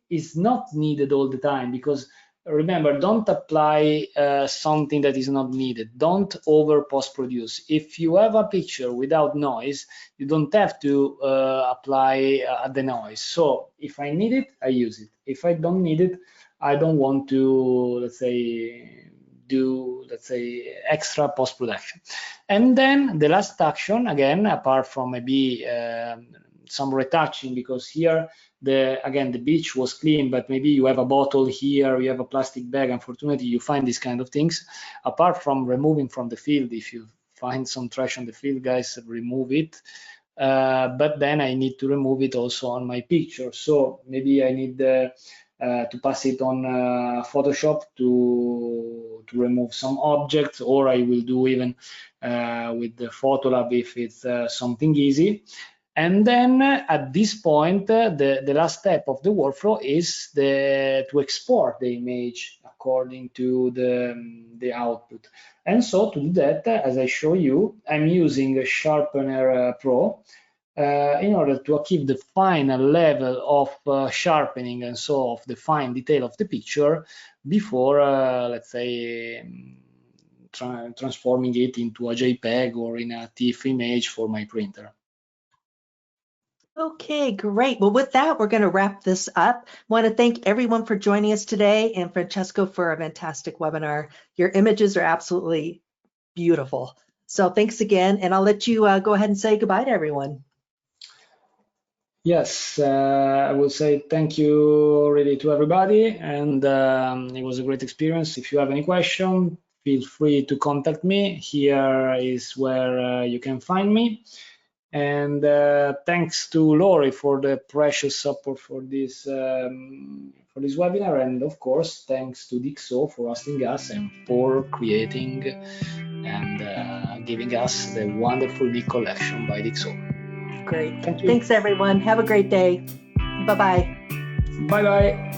B: is not needed all the time, because remember, don't apply something that is not needed. Don't over post-produce. If you have a picture without noise, you don't have to apply the noise. So if I need it, I use it. If I don't need it, I don't want to, let's say, do extra post-production. And then the last action, again, apart from maybe some retouching, because here again the beach was clean, but maybe you have a bottle here, you have a plastic bag, unfortunately you find these kind of things. Apart from removing from the field, if you find some trash on the field, guys, remove it. But then I need to remove it also on my picture, so maybe I need to pass it on Photoshop to remove some objects, or I will do even with the PhotoLab if it's something easy. And then at this point, the last step of the workflow is to export the image according to the output. And so to do that, as I show you, I'm using a Sharpener Pro in order to achieve the final level of sharpening and so of the fine detail of the picture before, let's say, transforming it into a JPEG or in a TIFF image for my printer.
A: Okay, great. Well, with that, we're going to wrap this up. I want to thank everyone for joining us today, and Francesco for a fantastic webinar. Your images are absolutely beautiful. So thanks again, and I'll let you go ahead and say goodbye to everyone.
B: Yes, I will say thank you really to everybody, and it was a great experience. If you have any question, feel free to contact me. Here is where you can find me. And thanks to Lori for the precious support for this webinar, and of course thanks to DxO for hosting us and for creating and giving us the wonderful Nik Collection by DxO.
A: Great.
B: Thank you.
A: Thanks everyone. Have a great day. Bye-bye.
B: Bye-bye.